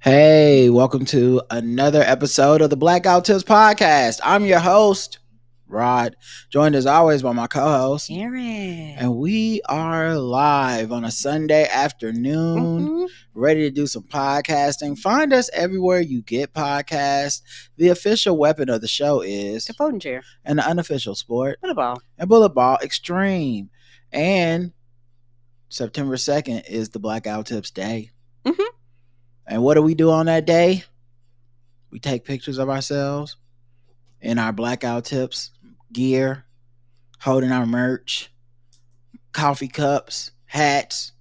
Hey, welcome to another episode of the Blackout Tips podcast. I'm your host, Rod, joined as always by my co-host, Aaron. And we are live on a Sunday afternoon, ready to do some podcasting. Find us everywhere you get podcasts. The official weapon of the show is the folding chair, and the unofficial sport, bullet ball, and bullet ball extreme. And September 2nd is the Blackout Tips Day. And what do we do on that day? We take pictures of ourselves in our Blackout Tips gear, holding our merch, coffee cups, hats.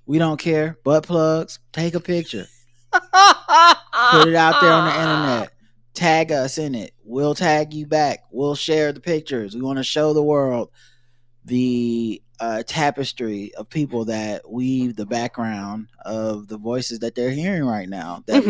We don't care. Butt plugs. Take a picture. Put it out there on the internet. Tag us in it. We'll tag you back. We'll share the pictures. We want to show the world the tapestry of people that weave the background of the voices that they're hearing right now. That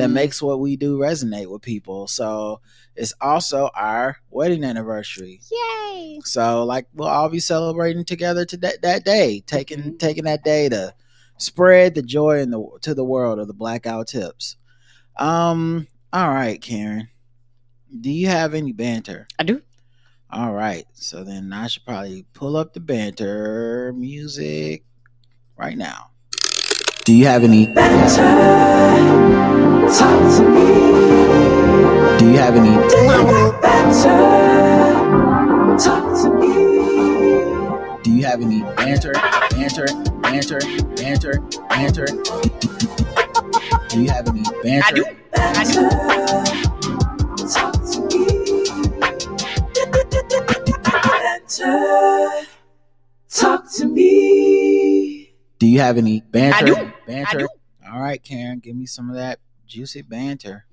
makes what we do resonate with people. So it's also our wedding anniversary. Yay! So we'll all be celebrating together that day, taking that day to spread the joy to the world of the Blackout Tips. All right, Karen. Do you have any banter? I do. All right, so then I should probably pull up the banter music right now. Do you have any banter? Talk to me. Do you have any banter? Talk to me. Do you have any banter? Do you have any banter? I do. Talk to me. Talk to me. Do you have any banter? I do. Banter? I do. All right, Karen, give me some of that juicy banter.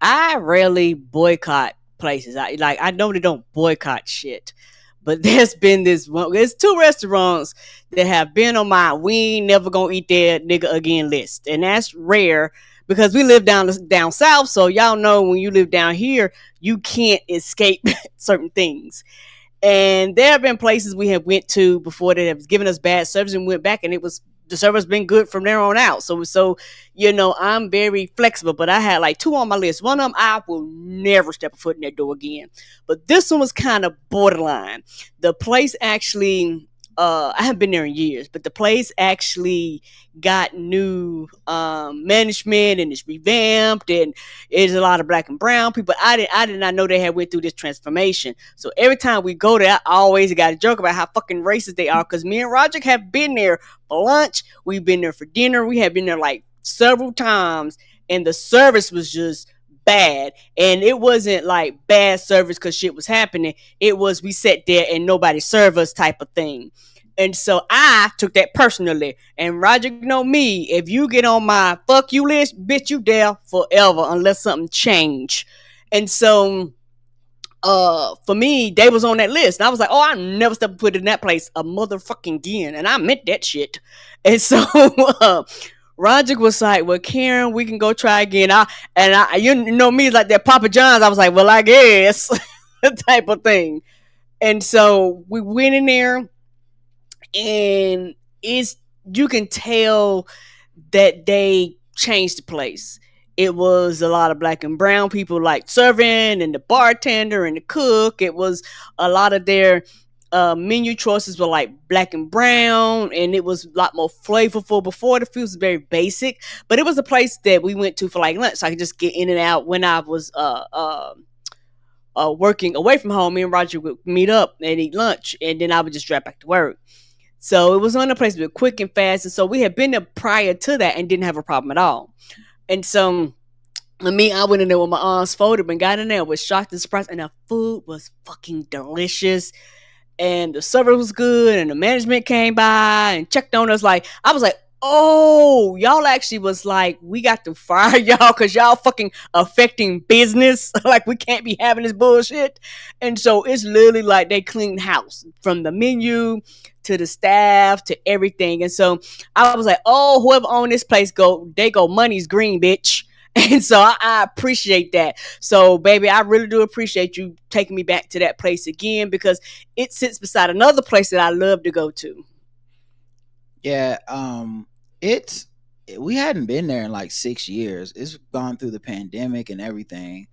I rarely boycott places. I normally don't boycott shit. But there's been there's 2 restaurants that have been on my we ain't never gonna eat there nigga again list. And that's rare because we live down south. So y'all know when you live down here, you can't escape certain things. And there have been places we have went to before that have given us bad service and went back, and the service been good from there on out. So I'm very flexible, but I had 2 on my list. One of them, I will never step a foot in that door again. But this one was kind of borderline. The place actually, I haven't been there in years, but the place actually got new management and it's revamped, and there's a lot of black and brown people. I did not know they had went through this transformation. So every time we go there, I always got a joke about how fucking racist they are, because me and Roger have been there for lunch, we've been there for dinner, we have been there several times, and the service was just bad. And it wasn't bad service because shit was happening. It was we sat there and nobody served us type of thing. And so I took that personally. And Roger, me, if you get on my fuck you list, bitch, you there forever unless something change. And so for me, they was on that list. And I was like, I never step foot in that place a motherfucking again. And I meant that shit. And so Roger was like, well, Karen, we can go try again. Me, like that Papa John's. I was like, well, I guess type of thing. And so we went in there, and you can tell that they changed the place. It was a lot of black and brown people serving, and the bartender and the cook. It was a lot of their menu choices were black and brown, and it was a lot more flavorful. Before, the food was very basic, but it was a place that we went to for lunch, so I could just get in and out when I was working away from home. Me and Roger would meet up and eat lunch, and then I would just drive back to work. So it was on a place that was quick and fast. And so we had been there prior to that and didn't have a problem at all. And so I went in there with my arms folded and got in there, was shocked and surprised. And the food was fucking delicious. And the service was good. And the management came by and checked on us. I was like, oh, y'all actually was we got to fire y'all because y'all fucking affecting business. We can't be having this bullshit. And so it's literally they cleaned house from the menu to the staff to everything. And so I was like, oh, whoever owned this place go money's green, bitch. And so I appreciate that. So, baby, I really do appreciate you taking me back to that place again, because it sits beside another place that I love to go to. Yeah, it's we hadn't been there in like 6 years. It's gone through the pandemic and everything.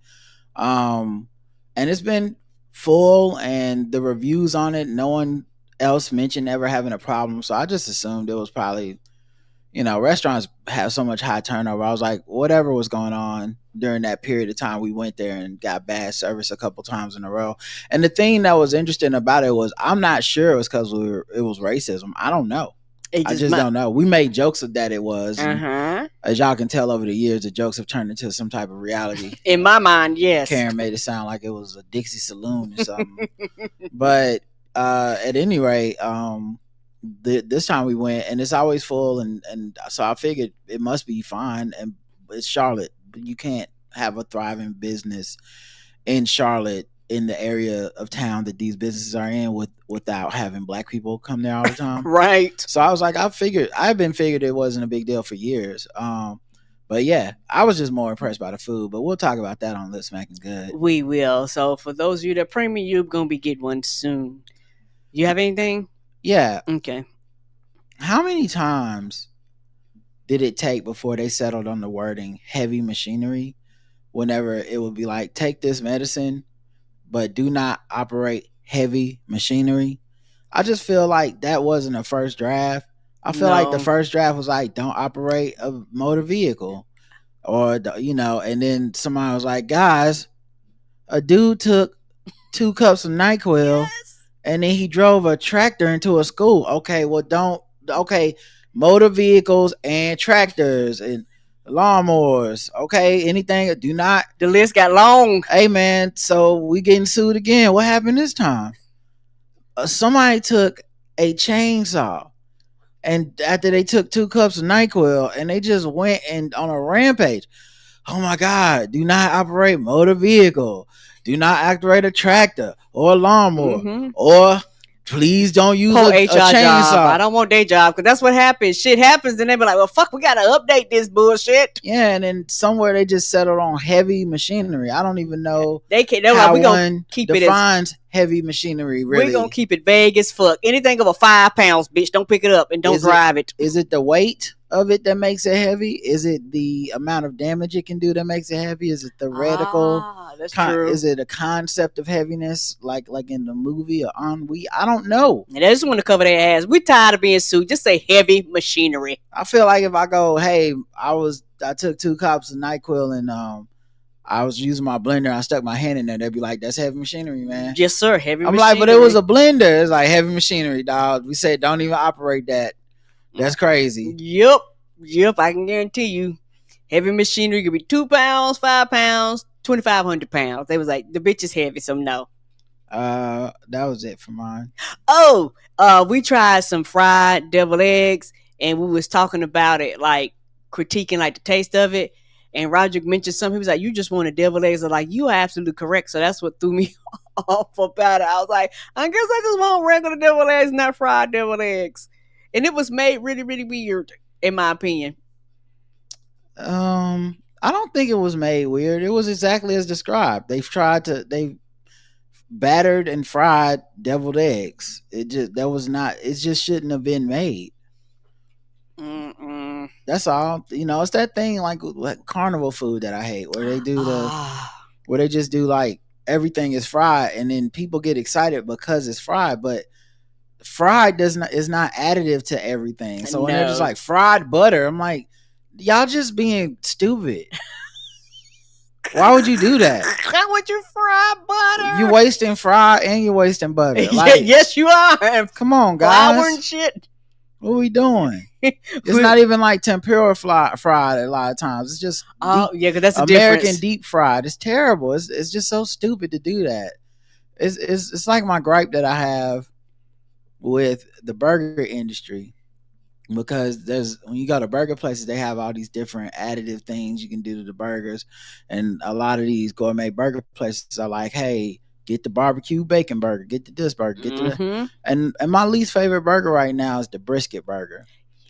Um, and it's been full, and the reviews on it, no one else mentioned ever having a problem. So I just assumed it was probably, restaurants have so much high turnover. I was like, whatever was going on during that period of time, we went there and got bad service a couple times in a row. And the thing that was interesting about it was, I'm not sure it was because it was racism. I don't know. I just don't know. We made jokes of that it was. As y'all can tell over the years, the jokes have turned into some type of reality. In my mind, yes. Karen made it sound like it was a Dixie Saloon or something. But at any rate, this time we went, and it's always full, and so I figured it must be fine. And it's Charlotte, but you can't have a thriving business in Charlotte, in the area of town that these businesses are in, without having black people come there all the time. Right. So I was like, I've been figured it wasn't a big deal for years. But yeah, I was just more impressed by the food. But we'll talk about that on Lip Smacking Good. We will. So for those of you that premium, you're gonna be getting one soon. You have anything? Yeah. Okay. How many times did it take before they settled on the wording heavy machinery? Whenever it would be like, take this medicine, but do not operate heavy machinery. I just feel like that wasn't a first draft. I feel like the first draft was like, don't operate a motor vehicle, or and then somebody was like, guys, a dude took 2 cups of NyQuil, and then he drove a tractor into a school. Okay, well, motor vehicles and tractors and lawnmowers, okay, anything, do not. The list got long. Hey man, so we getting sued again. What happened this time? Somebody took a chainsaw, and after they took 2 cups of NyQuil, and they just went and on a rampage. Oh my God, do not operate motor vehicle, do not operate a tractor or a lawnmower, or please don't use a chainsaw. Job. I don't want their job, because that's what happens. Shit happens, and they be like, well, fuck, we got to update this bullshit. Yeah, and then somewhere they just settled on heavy machinery. I don't even know they're like, we're going to keep defines heavy machinery, really. We're going to keep it vague as fuck. Anything over 5 pounds, bitch, don't pick it up and don't drive it. Is it the weight of it that makes it heavy? Is it the amount of damage it can do that makes it heavy? Is it the radical? That's true. Is it a concept of heaviness, like in the movie or ennui? I don't know. And they just want to cover their ass. We tired of being sued. Just say heavy machinery. I feel like if I go, hey, I took 2 cups of NyQuil, and I was using my blender, I stuck my hand in there, they'd be like, that's heavy machinery, man. Yes, sir, heavy machinery. I'm like, but it was a blender. It's like, heavy machinery, dog. We said don't even operate that. That's crazy. Yep, I can guarantee you. Heavy machinery could be 2 pounds, 5 pounds, 2,500 pounds. They was like, the bitch is heavy, so no. That was it for mine. We tried some fried deviled eggs, and we was talking about it, like critiquing like the taste of it. And Roger mentioned something. He was like, you just wanted deviled eggs. I'm like, you are absolutely correct. So that's what threw me off about it. I was like, I guess I just want regular deviled eggs, not fried deviled eggs. And it was made really, really weird, in my opinion. I don't think it was made weird. It was exactly as described. They battered and fried deviled eggs. It just shouldn't have been made. That's all. It's that thing like carnival food that I hate, where they do where they just do like everything is fried, and then people get excited because it's fried, but fried is not additive to everything. So when they're just like fried butter, I'm like, y'all just being stupid. Why would you do that? Why would you fry butter? You're wasting fry and you're wasting butter. Like, yes, you are. Come on, guys. Flour and shit. What are we doing? It's not even like tempura fried a lot of times. It's just because that's the American difference. Deep fried. It's terrible. It's just so stupid to do that. It's like my gripe that I have with the burger industry, because when you go to burger places, they have all these different additive things you can do to the burgers, and a lot of these gourmet burger places are like, hey, get the barbecue bacon burger, get this burger, get the and my least favorite burger right now is the brisket burger.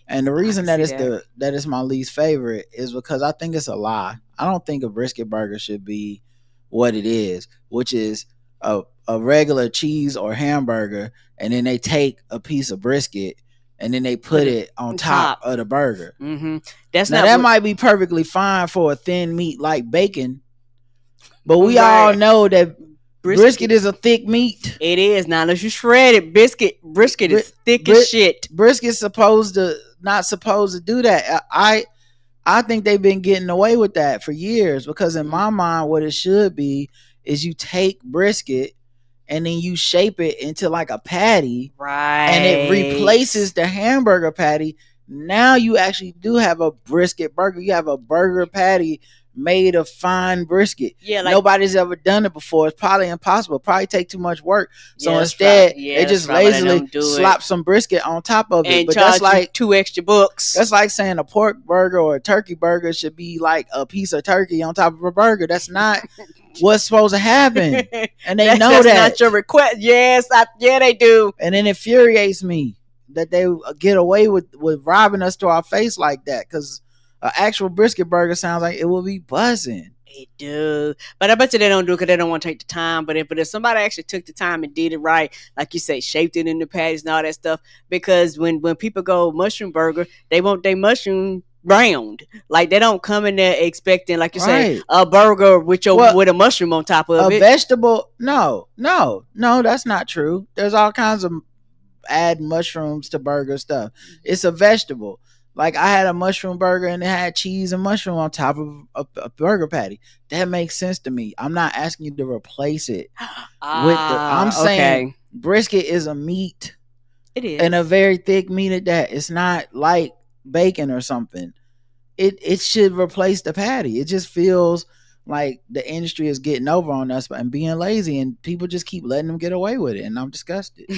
And the reason that is my least favorite is because I think it's a lie. I don't think a brisket burger should be what it is, which is a regular cheese or hamburger, and then they take a piece of brisket and then they put it on top of the burger. Mm-hmm. That might be perfectly fine for a thin meat like bacon, but we all know that brisket is a thick meat. It is. Now unless you shred it, brisket is thick as shit. Brisket's not supposed to do that. I think they've been getting away with that for years, because in my mind, what it should be is you take brisket and then you shape it into like a patty, right? And it replaces the hamburger patty. Now you actually do have a brisket burger. You have a burger patty made of fine brisket. Yeah, nobody's ever done it before. It's probably impossible. Probably take too much work. So instead, they just lazily slap some brisket on top of it. And but that's like $2 extra. That's like saying a pork burger or a turkey burger should be like a piece of turkey on top of a burger. That's not what's supposed to happen. And they know that's not your request. Yes, yeah, they do. And it infuriates me that they get away with robbing us to our face like that, because an actual brisket burger sounds like it will be buzzing. It do, but I bet you they don't do it because they don't want to take the time. But if somebody actually took the time and did it right, like you say, shaped it in the patties and all that stuff, because when people go mushroom burger, they want their mushroom round. Like they don't come in there expecting, like you say, a burger with a mushroom on top of it. A vegetable? No, that's not true. There's all kinds of add mushrooms to burger stuff. It's a vegetable. Like I had a mushroom burger and it had cheese and mushroom on top of a burger patty. That makes sense to me. I'm not asking you to replace it I'm saying brisket is a meat. It is. And a very thick meat at that. It's not like bacon or something. It should replace the patty. It just feels like the industry is getting over on us and being lazy, and people just keep letting them get away with it, and I'm disgusted.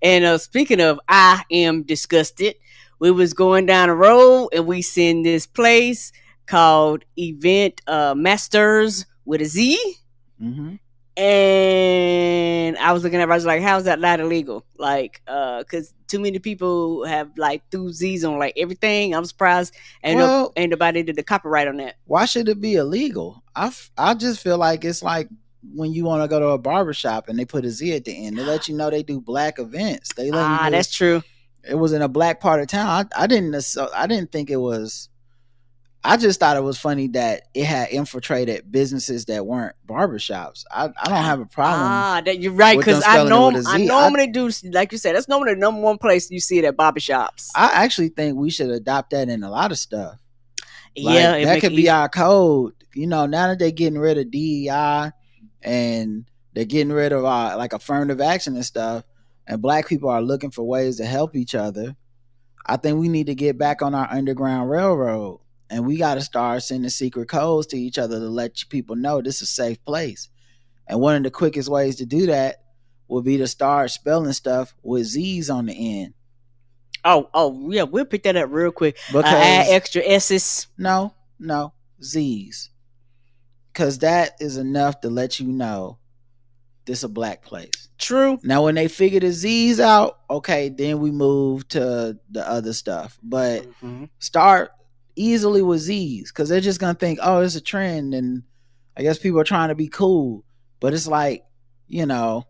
And speaking of I am disgusted, we was going down the road and we seen this place called Event Masters with a Z. Mm-hmm. And I was looking at it, I was like, how's that not illegal? Like, because too many people have like threw Z's on like everything. I'm surprised ain't nobody did the copyright on that. Why should it be illegal? I just feel like it's like when you want to go to a barbershop and they put a Z at the end. They let you know they do black events. They let that's true. It was in a black part of town. I didn't think it was. I just thought it was funny that it had infiltrated businesses that weren't barbershops. I don't have a problem. That you're right, because I normally do, like you said, that's normally the number one place you see it at barbershops. I actually think we should adopt that in a lot of stuff. Yeah, that could be our code. You know, now that they're getting rid of DEI and they're getting rid of like affirmative action and stuff, and black people are looking for ways to help each other, I think we need to get back on our Underground Railroad. And we got to start sending secret codes to each other to let people know this is a safe place. And one of the quickest ways to do that would be to start spelling stuff with Z's on the end. Oh, yeah, we'll pick that up real quick. Add extra S's. No, Z's. Because that is enough to let you know this is a black place. True. Now, when they figure the Z's out, okay, then we move to the other stuff. But start easily with Z's, because they're just gonna think, oh, it's a trend, and I guess people are trying to be cool. But it's like, you know,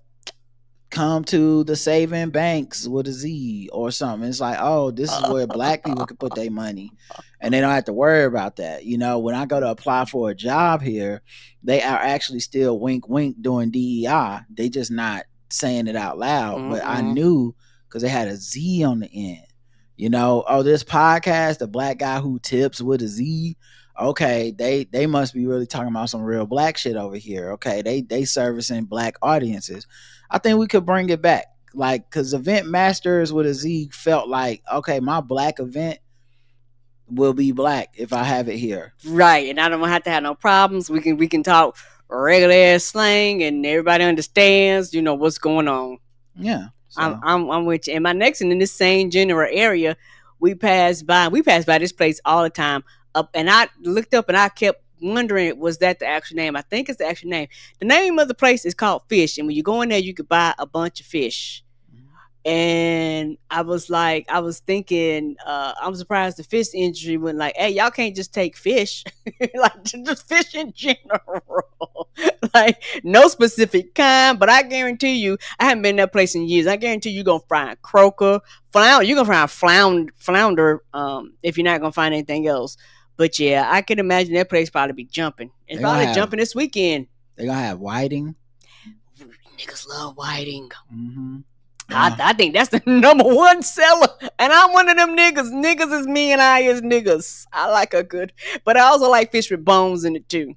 come to the saving banks with a Z or something. It's like, oh, this is where black people can put their money, and they don't have to worry about that. You know, when I go to apply for a job here, they are actually still wink doing DEI. They just not saying it out loud. But I knew because they had a Z on the end. You know, this podcast, the black guy who tips with a Z. Okay, they must be really talking about some real black shit over here. Okay, they servicing black audiences. I think we could bring it back, like, because Event Masters with a Z felt like, okay, my black event will be black if I have it here, right? And I don't have to have no problems. We can talk regular ass slang, and everybody understands, you know, what's going on. Yeah. So. I'm with you. And my next one in this same general area, we pass by this place all the time. And I looked up and I kept wondering, was that the actual name? I think it's the actual name. The name of the place is called Fish. And when you go in there, you could buy a bunch of fish. And I was thinking, I'm surprised the fish industry went like, hey, y'all can't just take fish, like just fish in general, like no specific kind. But I guarantee you, I haven't been in that place in years. I guarantee you're gonna find croaker, flounder. You're gonna find flounder, if you're not gonna find anything else. But yeah, I can imagine that place probably be jumping. It's probably jumping this weekend. They're gonna have whiting. Niggas love whiting. Mm-hmm. I think that's the number one seller. And I'm one of them niggas. Niggas is me and I is niggas. I like a good. But I also like fish with bones in it too.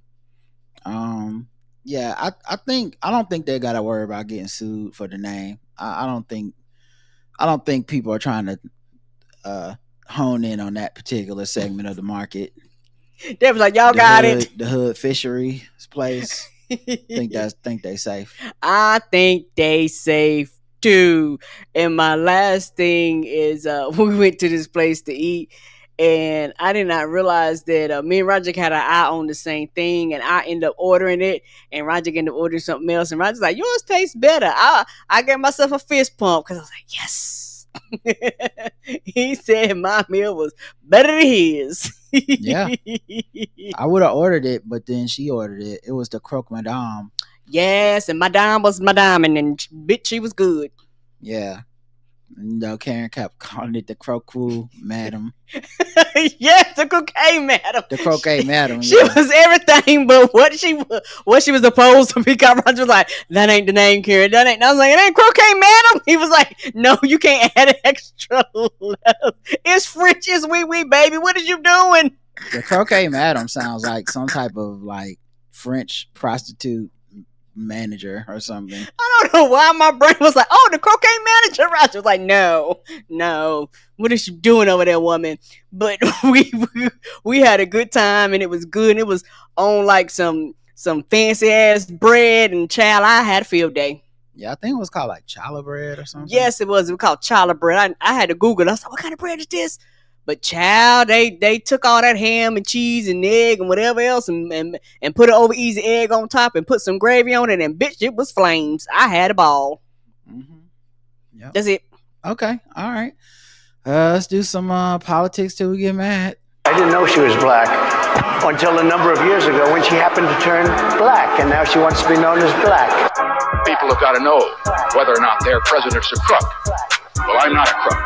Yeah, I don't think they gotta worry about getting sued for the name. I don't think people are trying to hone in on that particular segment of the market. They was like, y'all got it. The hood fishery place. think they safe. I think they safe too. And my last thing is we went to this place to eat, and I did not realize that me and Roger had an eye on the same thing, and I ended up ordering it, and Roger ended up ordering something else, and Roger's like, yours tastes better. I gave myself a fist pump because I was like, yes. He said my meal was better than his. Yeah, I would have ordered it, but then she ordered it. It was the croque madame. Yes, and Madame was Madame, and bitch, she was good. Yeah. Karen kept calling it the croquet madam. Yes, the croquet madam. The croquet madam. She was everything but what she was supposed to be. Roger was like, that ain't the name, Karen. That ain't. I was like, it ain't croquet madam. He was like, no, you can't add an extra letter. It's French, it's wee baby. What is you doing? The croquet madam sounds like some type of like French prostitute manager or something. I don't know why my brain was like, oh, the croquet manager. Roger was like, no, what is she doing over there, woman? But we had a good time, and it was good, and it was on like some fancy ass bread, and child, I had a field day. Yeah, I think it was called like challah bread or something. Yes, it was called challah bread. I had to Google it. I was like, what kind of bread is this? But child, they took all that ham and cheese and egg and whatever else and put an over easy egg on top and put some gravy on it, and bitch, it was flames. I had a ball. Mm-hmm. Yep. That's it. Okay, all right. Let's do some politics till we get mad. I didn't know she was black until a number of years ago when she happened to turn black, and now she wants to be known as black. People have got to know whether or not their president's a crook. Well, I'm not a crook.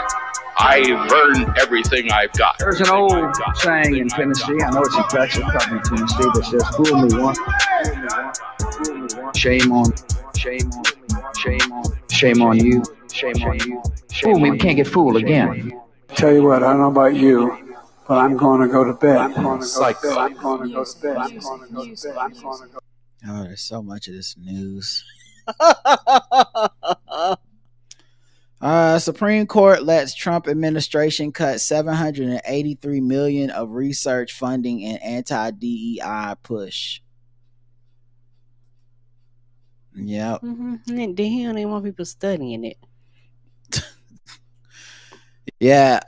I've earned everything I've got. There's an old saying in Tennessee, I know it's in Texas, probably in Tennessee, that says, fool me once, shame on you. Fool me, we can't get fooled again. Tell you what, I don't know about you, but I'm going to go to bed. Oh, there's so much of this news. Supreme Court lets Trump administration cut $783 million of research funding in anti-DEI push. Yep. Mm-hmm. And they don't even want people studying it. Yeah,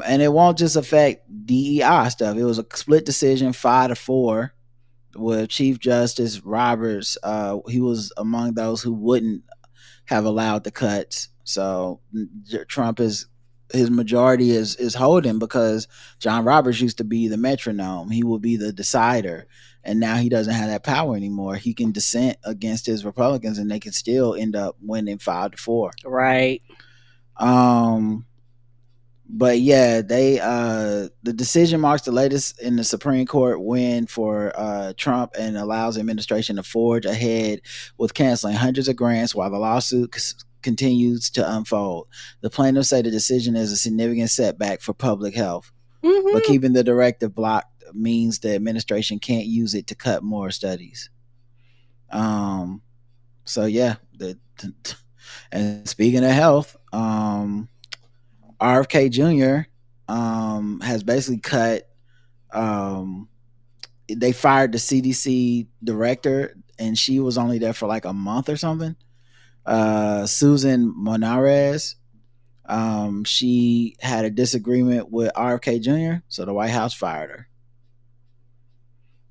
and it won't just affect DEI stuff. It was a split decision, 5-4, with Chief Justice Roberts. He was among those who wouldn't have allowed the cuts. So Trump his majority is holding because John Roberts used to be the metronome. He will be the decider, and now he doesn't have that power anymore. He can dissent against his Republicans, and they can still end up winning 5-4. Right. But yeah, the decision marks the latest in the Supreme Court win for Trump and allows the administration to forge ahead with canceling hundreds of grants while the lawsuit continues to unfold. The plaintiffs say the decision is a significant setback for public health, but keeping the directive blocked means the administration can't use it to cut more studies. So yeah, and speaking of health, RFK Jr. Has basically cut. They fired the CDC director, and she was only there for like a month or something. Susan Monarez. She had a disagreement with RFK Jr., so the White House fired her.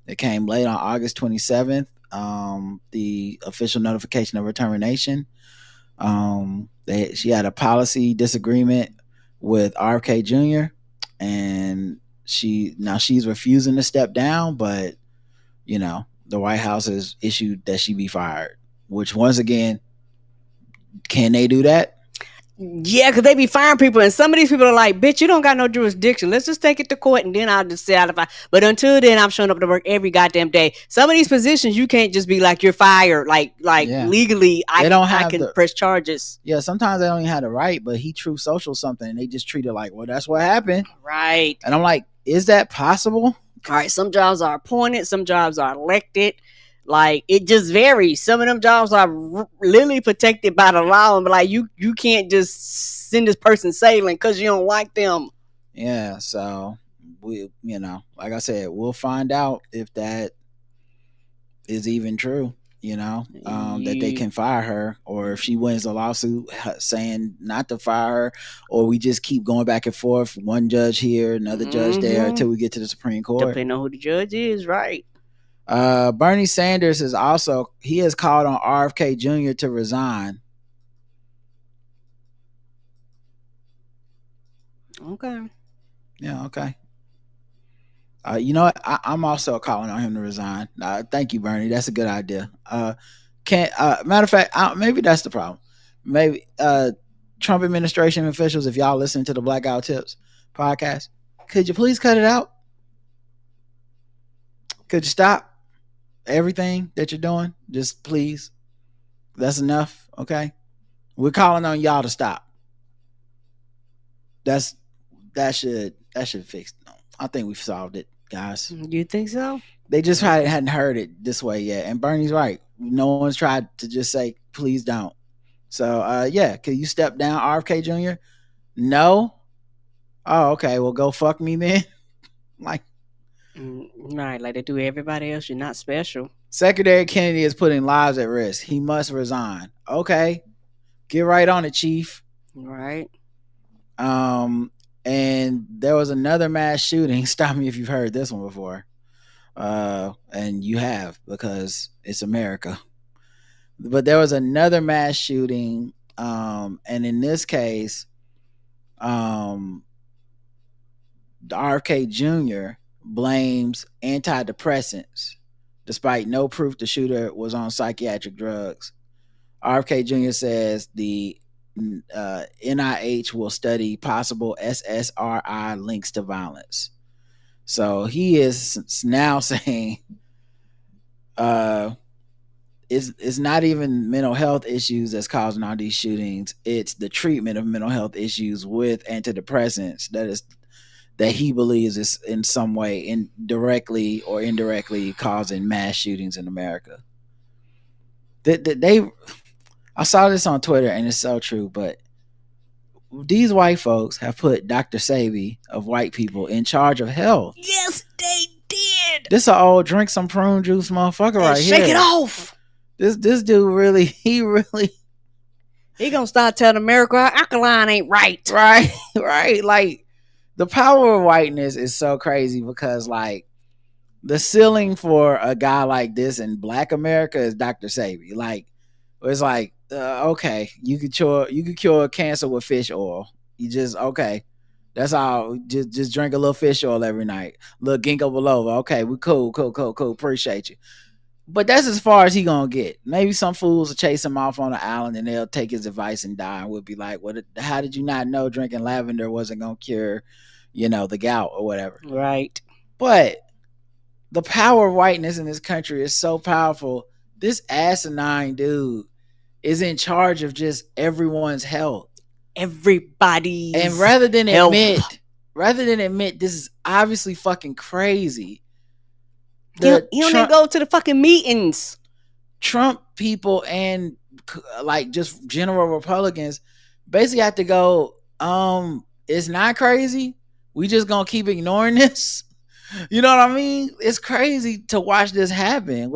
It came late on August 27th. The official notification of her termination. She had a policy disagreement with RFK Jr. and she's refusing to step down, but the White House has issued that she be fired. Which once again, can they do that? Yeah, because they be firing people, and some of these people are like, bitch, you don't got no jurisdiction. Let's just take it to court, and then I'll decide if I. But until then, I'm showing up to work every goddamn day. Some of these positions, you can't just be like, you're fired. Legally, I can press charges. Yeah, sometimes they don't even have the right, but he Truth Social something, and they just treat it like, well, that's what happened. Right. And I'm like, is that possible? All right, some jobs are appointed, some jobs are elected. Like, it just varies. Some of them jobs are literally protected by the law, and like you can't just send this person sailing because you don't like them. Yeah, so we, like I said, we'll find out if that is even true. That they can fire her, or if she wins the lawsuit saying not to fire her, or we just keep going back and forth. One judge here, another judge there, until we get to the Supreme Court. Depending on who the judge is, right? Bernie Sanders has called on RFK Jr. to resign. Okay. Yeah, okay. You know what? I'm also calling on him to resign. Thank you, Bernie. That's a good idea. Matter of fact, maybe that's the problem. Maybe Trump administration officials, if y'all listen to the Blackout Tips podcast, could you please cut it out? Could you stop everything that you're doing? Just please. That's enough. Okay. We're calling on y'all to stop. That should fix. I think we've solved it, guys. You think so? They just hadn't heard it this way yet. And Bernie's right. No one's tried to just say, please don't. So, can you step down, RFK Jr.? No? Oh, okay. Well, go fuck me then. Like, right, like they do everybody else. You're not special. Secretary Kennedy is putting lives at risk. He must resign. Okay. Get right on it, Chief. Right. And there was another mass shooting. Stop me if you've heard this one before. And you have, because it's America. But there was another mass shooting. And in this case, the RFK Jr. blames antidepressants, despite no proof the shooter was on psychiatric drugs. RFK Jr. says the NIH will study possible SSRI links to violence. So he is now saying it's not even mental health issues that's causing all these shootings. It's the treatment of mental health issues with antidepressants that he believes is in some way directly or indirectly causing mass shootings in America. I saw this on Twitter, and it's so true, but these white folks have put Dr. Sebi of white people in charge of health. Yes, they did. This an old drink some prune juice motherfucker right here. Shake it off. This dude really, he gonna start telling America our alkaline ain't right. Right. Like, the power of whiteness is so crazy because, like, the ceiling for a guy like this in Black America is Dr. Sebi. Like, it's like, okay, you could cure cancer with fish oil. You just, okay, that's all. Just drink a little fish oil every night. Little ginkgo biloba. Okay, we cool. Appreciate you. But that's as far as he gonna get. Maybe some fools will chase him off on an island and they'll take his advice and die. And we'll be like, "What? How did you not know drinking lavender wasn't gonna cure, the gout or whatever?" Right. But the power of whiteness in this country is so powerful. This asinine dude is in charge of just everyone's health. Everybody's and rather than admit this is obviously fucking crazy. He don't even go to the fucking meetings. Trump people and like just general Republicans basically have to go, it's not crazy. We just gonna keep ignoring this. You know what I mean? It's crazy to watch this happen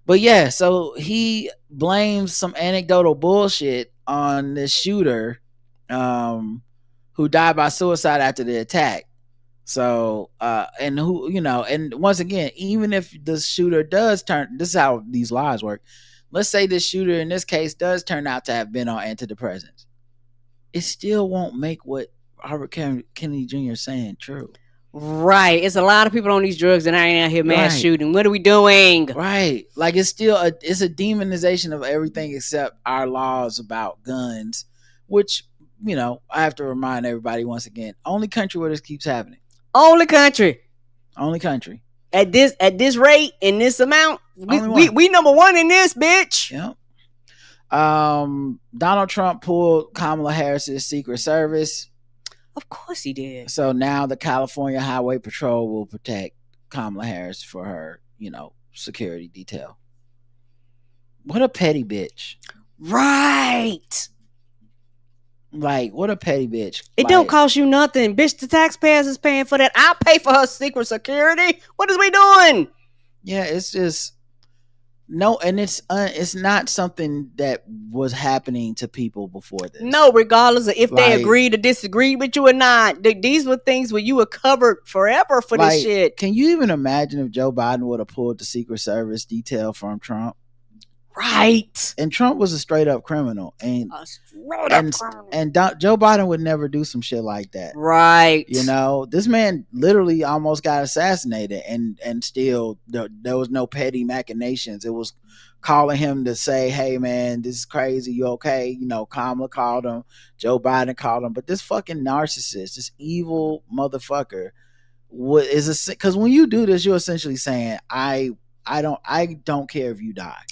but yeah, so he blames some anecdotal bullshit on this shooter who died by suicide after the attack. So and who, and once again, even if the shooter does turn, this is how these lies work. let's say this shooter in this case does turn out to have been on antidepressants. It still won't make what Robert Kennedy Jr. is saying true. Right. It's a lot of people on these drugs and I ain't out here mass shooting. What are we doing? Right. Like it's still it's a demonization of everything except our laws about guns, which, you know, I have to remind everybody once again, only country where this keeps happening. Only country. At this rate, in this amount, we number one in this, bitch. Yep. Donald Trump pulled Kamala Harris's Secret Service. Of course he did. So now the California Highway Patrol will protect Kamala Harris for her, you know, security detail. What a petty bitch. Right. Like, what a petty bitch. It don't cost you nothing. Bitch, the taxpayers is paying for that. I'll pay for her secret security. What is we doing? Yeah, it's just... No, and it's not something that was happening to people before this. No, regardless of if they agreed or disagreed with you or not. These were things where you were covered forever for this shit. Can you even imagine if Joe Biden would have pulled the Secret Service detail from Trump? Right. And Trump was a straight up criminal. And Joe Biden would never do some shit like that. Right. You know, this man literally almost got assassinated and still there was no petty machinations. It was calling him to say, hey man, this is crazy. You okay? You know, Kamala called him. Joe Biden called him. But this fucking narcissist, this evil motherfucker because when you do this, you're essentially saying, I don't care if you die.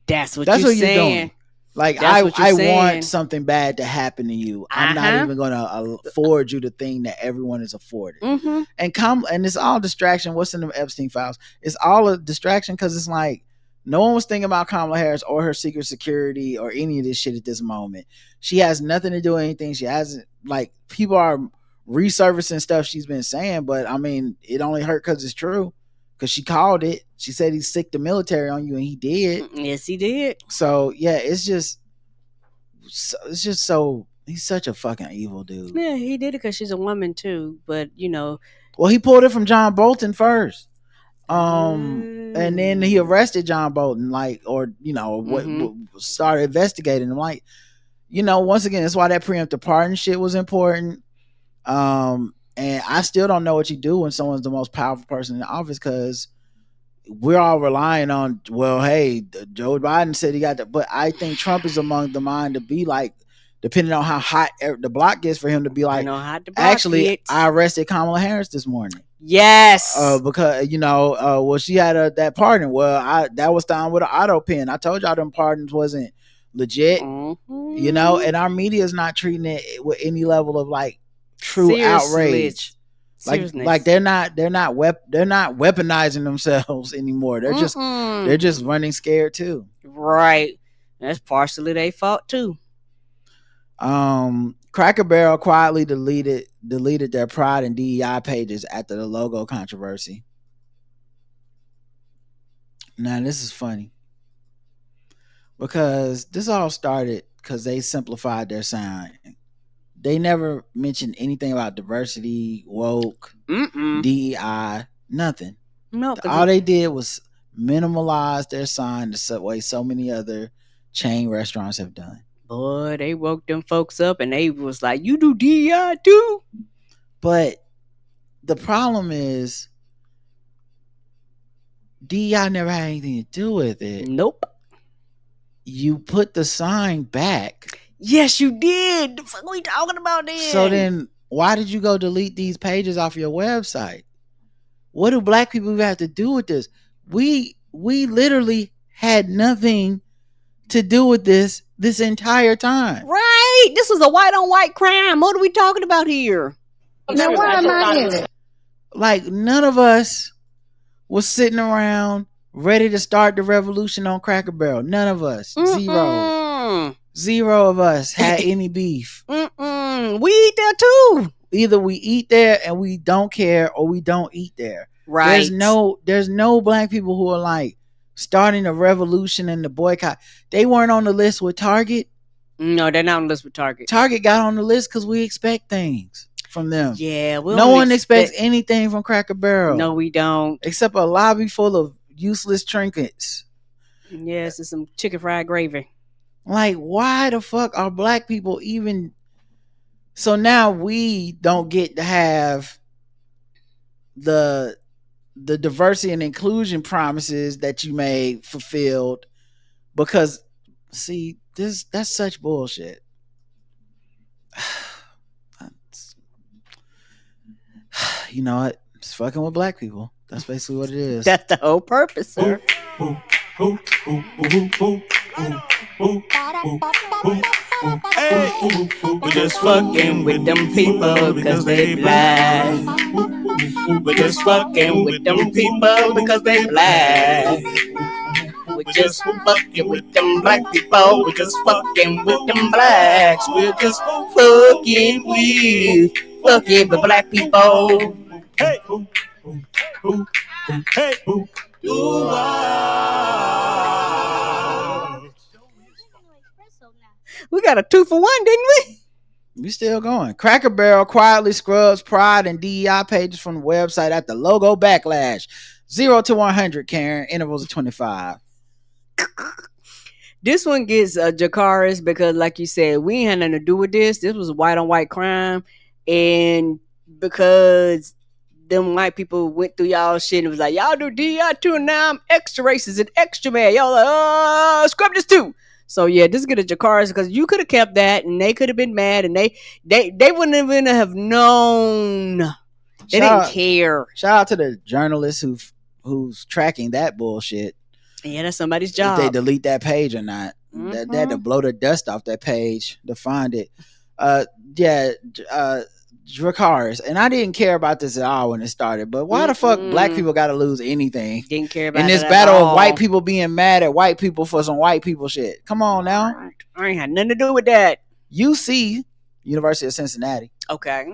That's what you're saying. Like, I want something bad to happen to you. I'm not even going to afford you the thing that everyone is afforded. Mm-hmm. And it's all distraction. What's in the Epstein files? It's all a distraction because it's like no one was thinking about Kamala Harris or her secret security or any of this shit at this moment. She has nothing to do with anything. She hasn't, like, people are resurfacing stuff she's been saying, but I mean, it only hurt because it's true. Because she called it. She said he sicked the military on you, and he did. Yes, he did. So yeah, it's just so he's such a fucking evil dude. Yeah, he did it because she's a woman too. But you know, well, he pulled it from John Bolton first, and then he arrested John Bolton, started investigating him. Like, you know, once again, that's why that preemptive pardon shit was important. And I still don't know what you do when someone's the most powerful person in the office because we're all relying on, well, hey, Joe Biden said he got that. But I think Trump is among the mind to be like, depending on how hot the block gets for him to be like, actually, I arrested Kamala Harris this morning. Yes. Because, you know, she had that pardon. Well, that was done with an auto pen. I told y'all them pardons wasn't legit, you know, and our media is not treating it with any level of like, true outrage. Like they're not weaponizing themselves anymore. They're just running scared too. Right. That's partially their fault too. Cracker Barrel quietly deleted their Pride and DEI pages after the logo controversy. Now this is funny because this all started because they simplified their sign. They never mentioned anything about diversity, woke, DEI, nothing. No, all they did was minimalize their sign the way so many other chain restaurants have done. Boy, they woke them folks up and they was like, you do DEI too? But the problem is DEI never had anything to do with it. Nope. You put the sign back. Yes, you did. The fuck are we talking about then? So then why did you go delete these pages off your website? What do black people have to do with this? We literally had nothing to do with this entire time. Right. This was a white on white crime. What are we talking about here? Now why am I in it? Like none of us was sitting around ready to start the revolution on Cracker Barrel. None of us. Zero of us had any beef. We eat there too. Either we eat there and we don't care, or we don't eat there. Right. There's no black people who are like starting a revolution and the boycott. They weren't on the list with Target. No, they're not on the list with Target. Target got on the list because we expect things from them. Yeah. No one expects anything from Cracker Barrel. No, we don't. Except a lobby full of useless trinkets. Yes, it's some chicken fried gravy. Like, why the fuck are black people even? So now we don't get to have the diversity and inclusion promises that you made fulfilled because, see, that's such bullshit. You know what? It's fucking with black people. That's basically what it is. That's the whole purpose, sir. Hey, we're just fucking with them people because they black. We're just fucking with them people because they black. We're just fucking with them black people. We're just fucking with them blacks. We're just fucking with black people. Hey, hey, We got a 2 for 1, didn't we? We still going. Cracker Barrel quietly scrubs pride and DEI pages from the website at the logo backlash. 0 to 100, Karen. Intervals of 25. This one gets Jakaris because, like you said, we ain't had nothing to do with this. This was a white on white crime. And because them white people went through y'all shit and was like, y'all do DEI too, and now I'm extra racist and extra mad. Y'all like, scrub this too. So yeah, this is good at Jakaris because you could have kept that and they could have been mad and they wouldn't even have known. They didn't care. Shout out to the journalist who's tracking that bullshit. Yeah, that's somebody's job. If they delete that page or not. They had to blow the dust off that page to find it. Jakaris. And I didn't care about this at all when it started, but why the fuck black people gotta lose anything? Didn't care about in this battle of white people being mad at white people for some white people shit. Come on now. I ain't had nothing to do with that. UC, University of Cincinnati. Okay.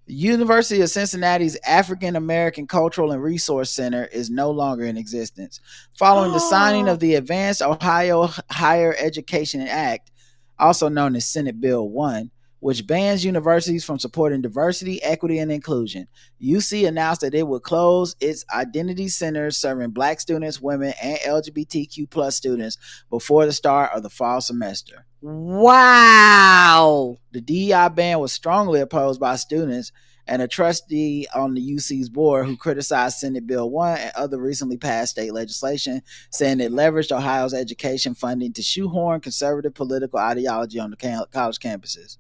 University of Cincinnati's African American Cultural and Resource Center is no longer in existence. Following the signing of the Advanced Ohio Higher Education Act, also known as Senate Bill 1, which bans universities from supporting diversity, equity, and inclusion. UC announced that it would close its identity centers serving black students, women, and LGBTQ plus students before the start of the fall semester. Wow. The DEI ban was strongly opposed by students and a trustee on the UC's board who criticized Senate Bill 1 and other recently passed state legislation, saying it leveraged Ohio's education funding to shoehorn conservative political ideology on the college campuses.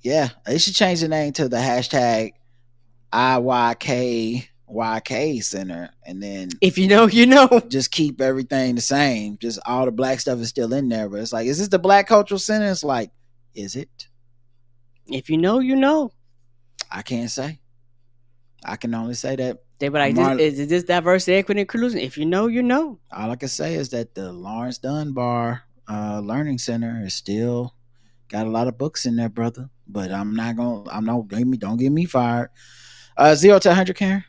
Yeah, they should change the name to the hashtag IYKYK Center, and then if you know, you know, just keep everything the same. Just all the black stuff is still in there, but it's like, is this the Black Cultural Center? It's like, is it? If you know, you know. I can't say. I can only say that. They were like, is this diversity, equity, inclusion? If you know, you know. All I can say is that the Lawrence Dunbar Learning Center is still got a lot of books in there, brother. But don't get me fired. 0 to 100, Karen.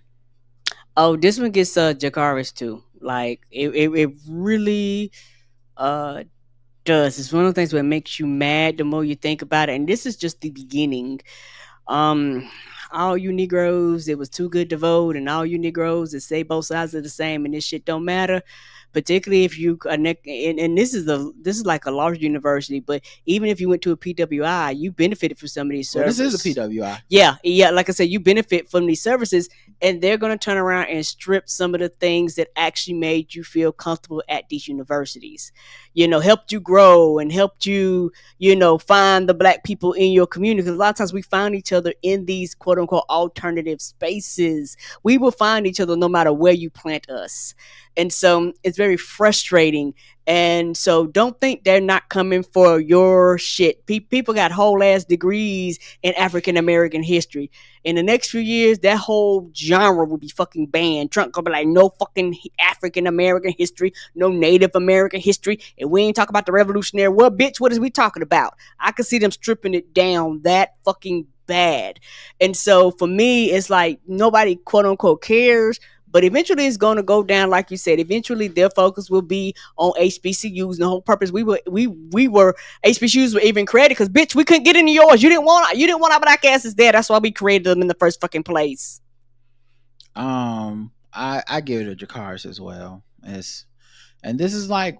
Oh, this one gets Jakaris too. Like it really does. It's one of the things that makes you mad the more you think about it. And this is just the beginning. All you Negroes, it was too good to vote, and all you Negroes that say both sides are the same, and this shit don't matter. Particularly if you connect, and this is like a large university, but even if you went to a PWI, you benefited from some of these services. Well, this is a PWI. Yeah. Like I said, you benefit from these services, and they're going to turn around and strip some of the things that actually made you feel comfortable at these universities. Helped you grow and helped you, find the black people in your community. Because a lot of times we find each other in these quote unquote alternative spaces. We will find each other no matter where you plant us. And so it's very frustrating. And so don't think they're not coming for your shit. People got whole ass degrees in African American history. In the next few years, that whole genre will be fucking banned. Trump gonna be like, no fucking African American history, no Native American history. And we ain't talking about the Revolutionary War. Bitch, what is we talking about? I could see them stripping it down that fucking bad. And so for me, it's like nobody quote unquote cares. But eventually it's going to go down, like you said. Eventually their focus will be on HBCUs. The whole purpose we were HBCUs were even created because bitch, we couldn't get into yours. You didn't want our black asses there. That's why we created them in the first fucking place. I give it a Jakaris as well. And this is like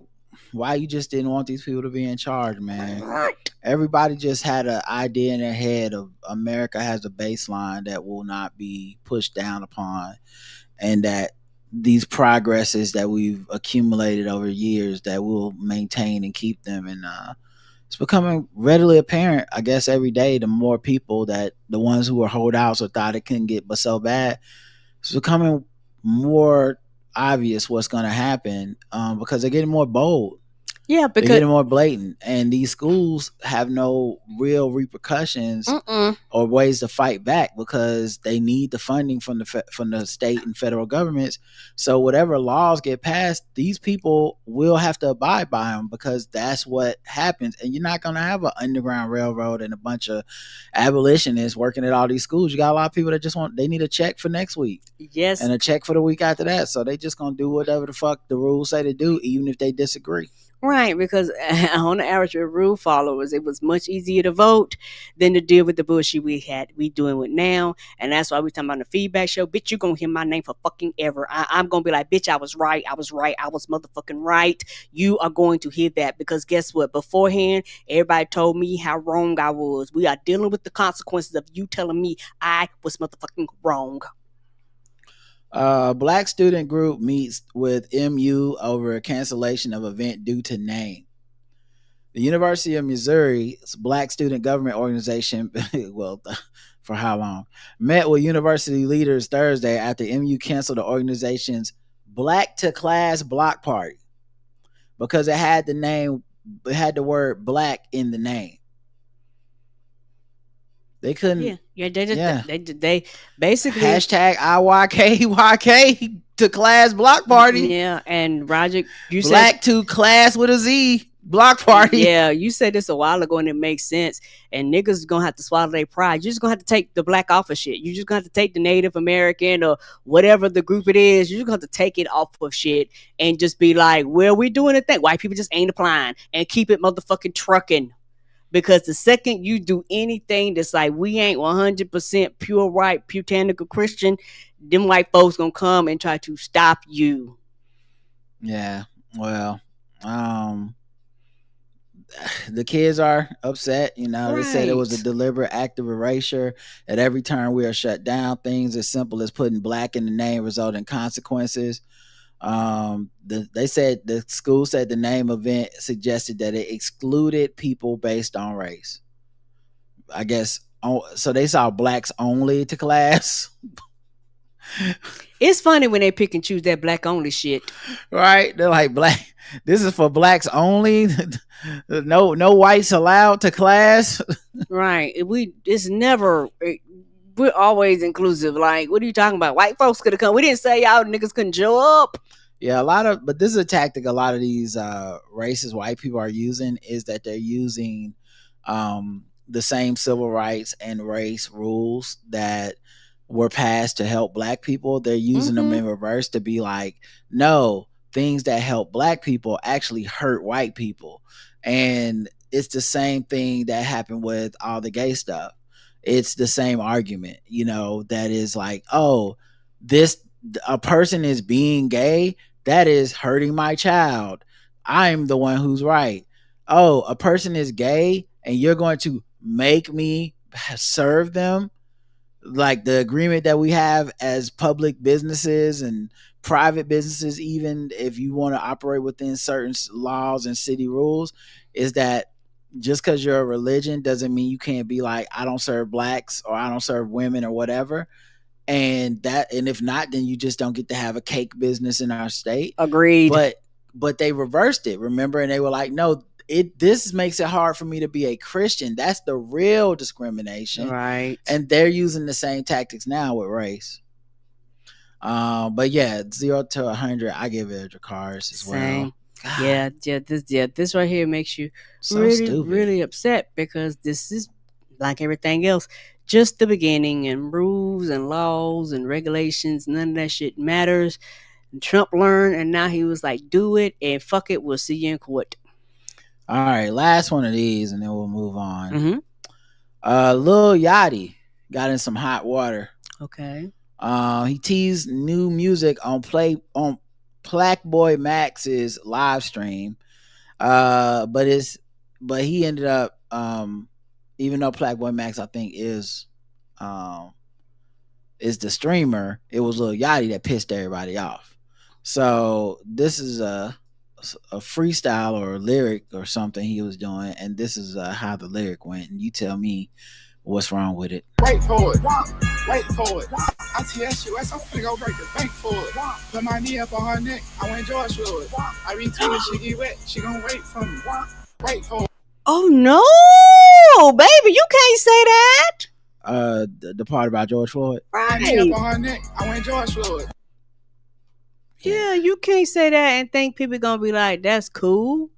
why you just didn't want these people to be in charge, man. Everybody just had an idea in their head of America has a baseline that will not be pushed down upon, and that these progresses that we've accumulated over years that we'll maintain and keep them. And it's becoming readily apparent, I guess, every day. The more people that the ones who were holdouts or thought it couldn't get but so bad, it's becoming more obvious what's going to happen because they're getting more bold. Yeah, because they're getting more blatant, and these schools have no real repercussions or ways to fight back because they need the funding from the state and federal governments. So whatever laws get passed, these people will have to abide by them because that's what happens. And you're not going to have an underground railroad and a bunch of abolitionists working at all these schools. You got a lot of people that they need a check for next week, yes, and a check for the week after that. So they just gonna do whatever the fuck the rules say to do, even if they disagree. Right, because on the average of rule followers, it was much easier to vote than to deal with the bullshit we doing with now. And that's why we talking about the feedback show. Bitch, you gonna hear my name for fucking ever. I'm gonna be like, bitch, I was right. I was motherfucking right. You are going to hear that because guess what? Beforehand, everybody told me how wrong I was. We are dealing with the consequences of you telling me I was motherfucking wrong. Black student group meets with MU over a cancellation of event due to name. The University of Missouri's Black Student Government Organization, well, for how long, met with university leaders Thursday after MU canceled the organization's Black to Class block party because it had the word black in the name. They couldn't. They basically hashtag IYKYK to class block party. Yeah, and Roger, you black said to class with a Z block party. Yeah, you said this a while ago and it makes sense. And niggas gonna have to swallow their pride. You're just gonna have to take the black off of shit. You're just gonna have to take the Native American or whatever the group it is. You're just gonna have to take it off of shit and just be like, well, we're doing a thing. White people just ain't applying and keep it motherfucking trucking. Because the second you do anything that's like, we ain't 100% pure white, puritanical Christian, them white folks gonna come and try to stop you. Yeah, well, the kids are upset. You know, They said it was a deliberate act of erasure. At every turn, we are shut down. Things as simple as putting black in the name result in consequences. They said the school said the name event suggested that it excluded people based on race. I guess so. They saw blacks only to class. It's funny when they pick and choose that black only shit. Right? They're like, black. This is for blacks only. No whites allowed to class. Right. We're always inclusive. Like, what are you talking about? White folks could have come. We didn't say y'all niggas couldn't show up. Yeah, but this is a tactic a lot of these racist white people are using, is that they're using the same civil rights and race rules that were passed to help black people. They're using them in reverse to be like, no, things that help black people actually hurt white people. And it's the same thing that happened with all the gay stuff. It's the same argument, that is like, oh, a person is being gay, that is hurting my child. I'm the one who's right. Oh, a person is gay and you're going to make me serve them. Like the agreement that we have as public businesses and private businesses, even if you want to operate within certain laws and city rules, is that just because you're a religion doesn't mean you can't be like, I don't serve blacks or I don't serve women or whatever. And if not, then you just don't get to have a cake business in our state. Agreed. But they reversed it, remember? And they were like, no, this makes it hard for me to be a Christian. That's the real discrimination. Right. And they're using the same tactics now with race. But yeah, 0 to 100, I give it a cars as well. God. Yeah, this right here makes you really upset, because this is, like everything else, just the beginning, and rules and laws and regulations, none of that shit matters. And Trump learned, and now he was like, do it and fuck it, we'll see you in court. All right, last one of these and then we'll move on. Lil Yachty got in some hot water. Okay. He teased new music on Plaque Max's live stream. But he ended up even though Plaque Max I think is the streamer, it was Lil Yachty that pissed everybody off. So this is a freestyle or a lyric or something he was doing, and this is how the lyric went, and you tell me what's wrong with it. Wait for it. Wait for it. I TSUS, I'm finna go break the bank for it. Put my knee up on her neck, I went George Floyd. I retweet it, she get wet, she gon' wait for me. Wait for it. Oh no, baby, you can't say that. The part about George Floyd. Right. Knee up on her neck, I went George Floyd. Yeah, you can't say that and think people gonna be like, that's cool.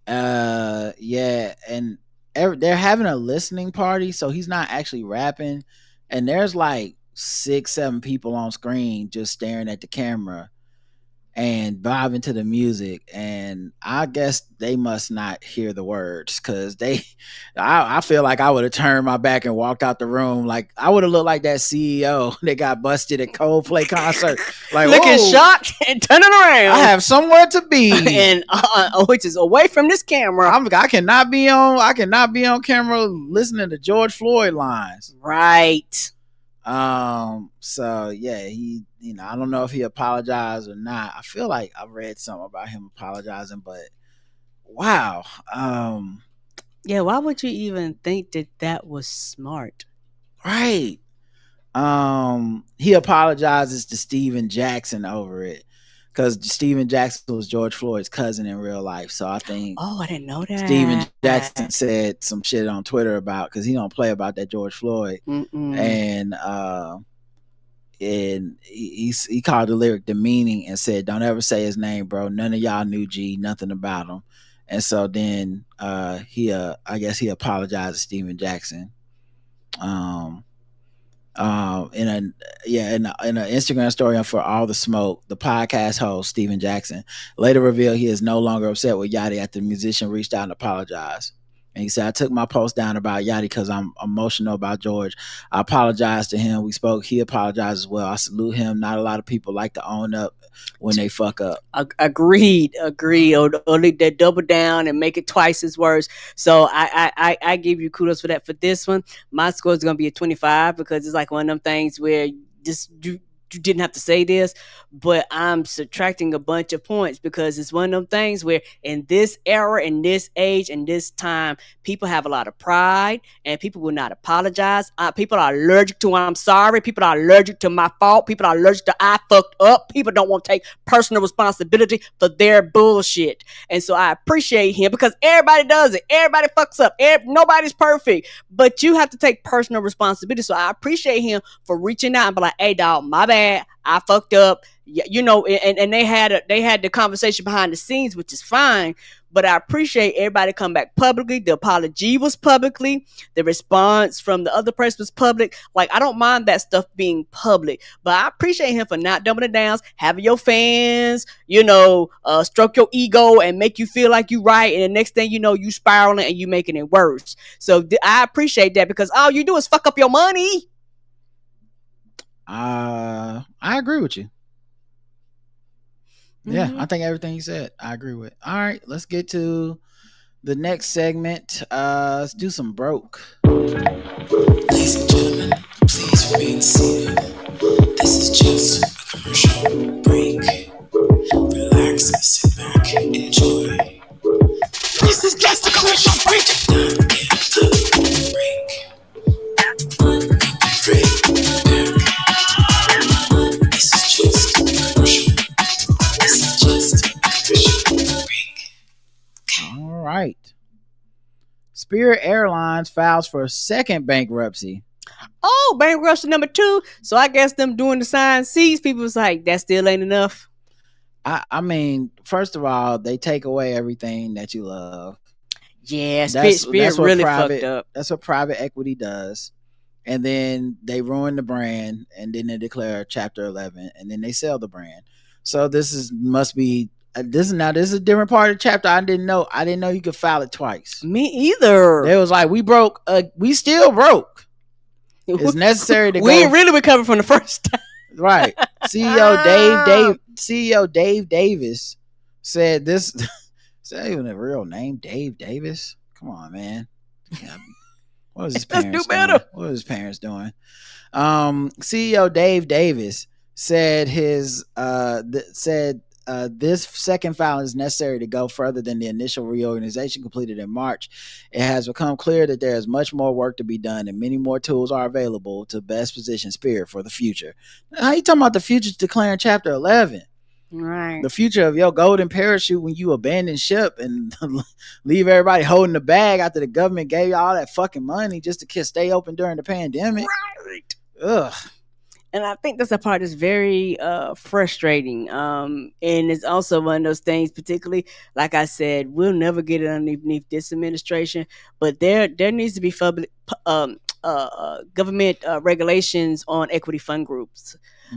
Yeah, and they're having a listening party, so he's not actually rapping, and there's like 6-7 people on screen just staring at the camera and vibing to the music, and I guess they must not hear the words, because I feel like I would have turned my back and walked out the room. Like I would have looked like that CEO that got busted at Coldplay concert, like looking shocked and turning around. I have somewhere to be, and which is away from this camera. I cannot be on camera listening to George Floyd lines. Right. So yeah, I don't know if he apologized or not. I feel like I read something about him apologizing, but wow. Yeah, why would you even think that was smart? Right. He apologizes to Steven Jackson over it, because Steven Jackson was George Floyd's cousin in real life. So I think I didn't know that. Steven Jackson said some shit on Twitter about, because he don't play about that George Floyd. And he called the lyric demeaning and said, don't ever say his name, bro. None of y'all knew G, nothing about him. And so then I guess he apologized to Steven Jackson. In an Instagram story for All the Smoke, the podcast host Steven Jackson later revealed he is no longer upset with Yachty after the musician reached out and apologized. And he said, I took my post down about Yachty because I'm emotional about George. I apologized to him. We spoke. He apologized as well. I salute him. Not a lot of people like to own up when they fuck up. Agreed. Or they double down and make it twice as worse. So I give you kudos for that. For this one, my score is going to be a 25, because it's like one of them things where you didn't have to say this, but I'm subtracting a bunch of points, because it's one of them things where in this era, in this age, in this time, people have a lot of pride and people will not apologize. People are allergic to I'm sorry. People are allergic to my fault. People are allergic to I fucked up. People don't want to take personal responsibility for their bullshit. And so I appreciate him, because everybody does it. Everybody fucks up. Nobody's perfect, but you have to take personal responsibility. So I appreciate him for reaching out and be like, hey dog, my bad. I fucked up, and they had the conversation behind the scenes, which is fine. But I appreciate everybody come back publicly. The apology was publicly. The response from the other person was public. Like, I don't mind that stuff being public, but I appreciate him for not dumbing it down, having your fans, stroke your ego and make you feel like you right. And the next thing you know, you spiraling and you making it worse. So I appreciate that, because all you do is fuck up your money. I agree with you. Yeah, I think everything you said, I agree with. All right, let's get to the next segment. Let's do some broke. Ladies and gentlemen, please remain seated. This is just a commercial break. Relax, sit back, enjoy. This is just a commercial break. Now get the break. All right. Spirit Airlines files for a second bankruptcy. Oh, bankruptcy number 2. So I guess them doing the signed seats, people was like, that still ain't enough. I mean, first of all, they take away everything that you love. Yeah, Spirit really fucked up. That's what private equity does. And then they ruin the brand, and then they declare Chapter 11, and then they sell the brand. So this is a different part of the chapter. I didn't know you could file it twice. Me either. It was like, we broke. We still broke. It's necessary to we ain't really recovered from the first time. Right. CEO Dave Davis said this. Is that even a real name? Dave Davis? Come on, man. Yeah. What was his parents doing? What was his parents doing? CEO Dave Davis said this second filing is necessary to go further than the initial reorganization completed in March. It has become clear that there is much more work to be done and many more tools are available to best position Spirit for the future. How you talking about the future declaring Chapter 11? Right. The future of your golden parachute when you abandon ship and leave everybody holding the bag after the government gave you all that fucking money just to stay open during the pandemic. Right. Ugh. And I think that's a part that's very frustrating. And it's also one of those things, particularly, like I said, we'll never get it underneath this administration, but there needs to be government regulations on equity fund groups,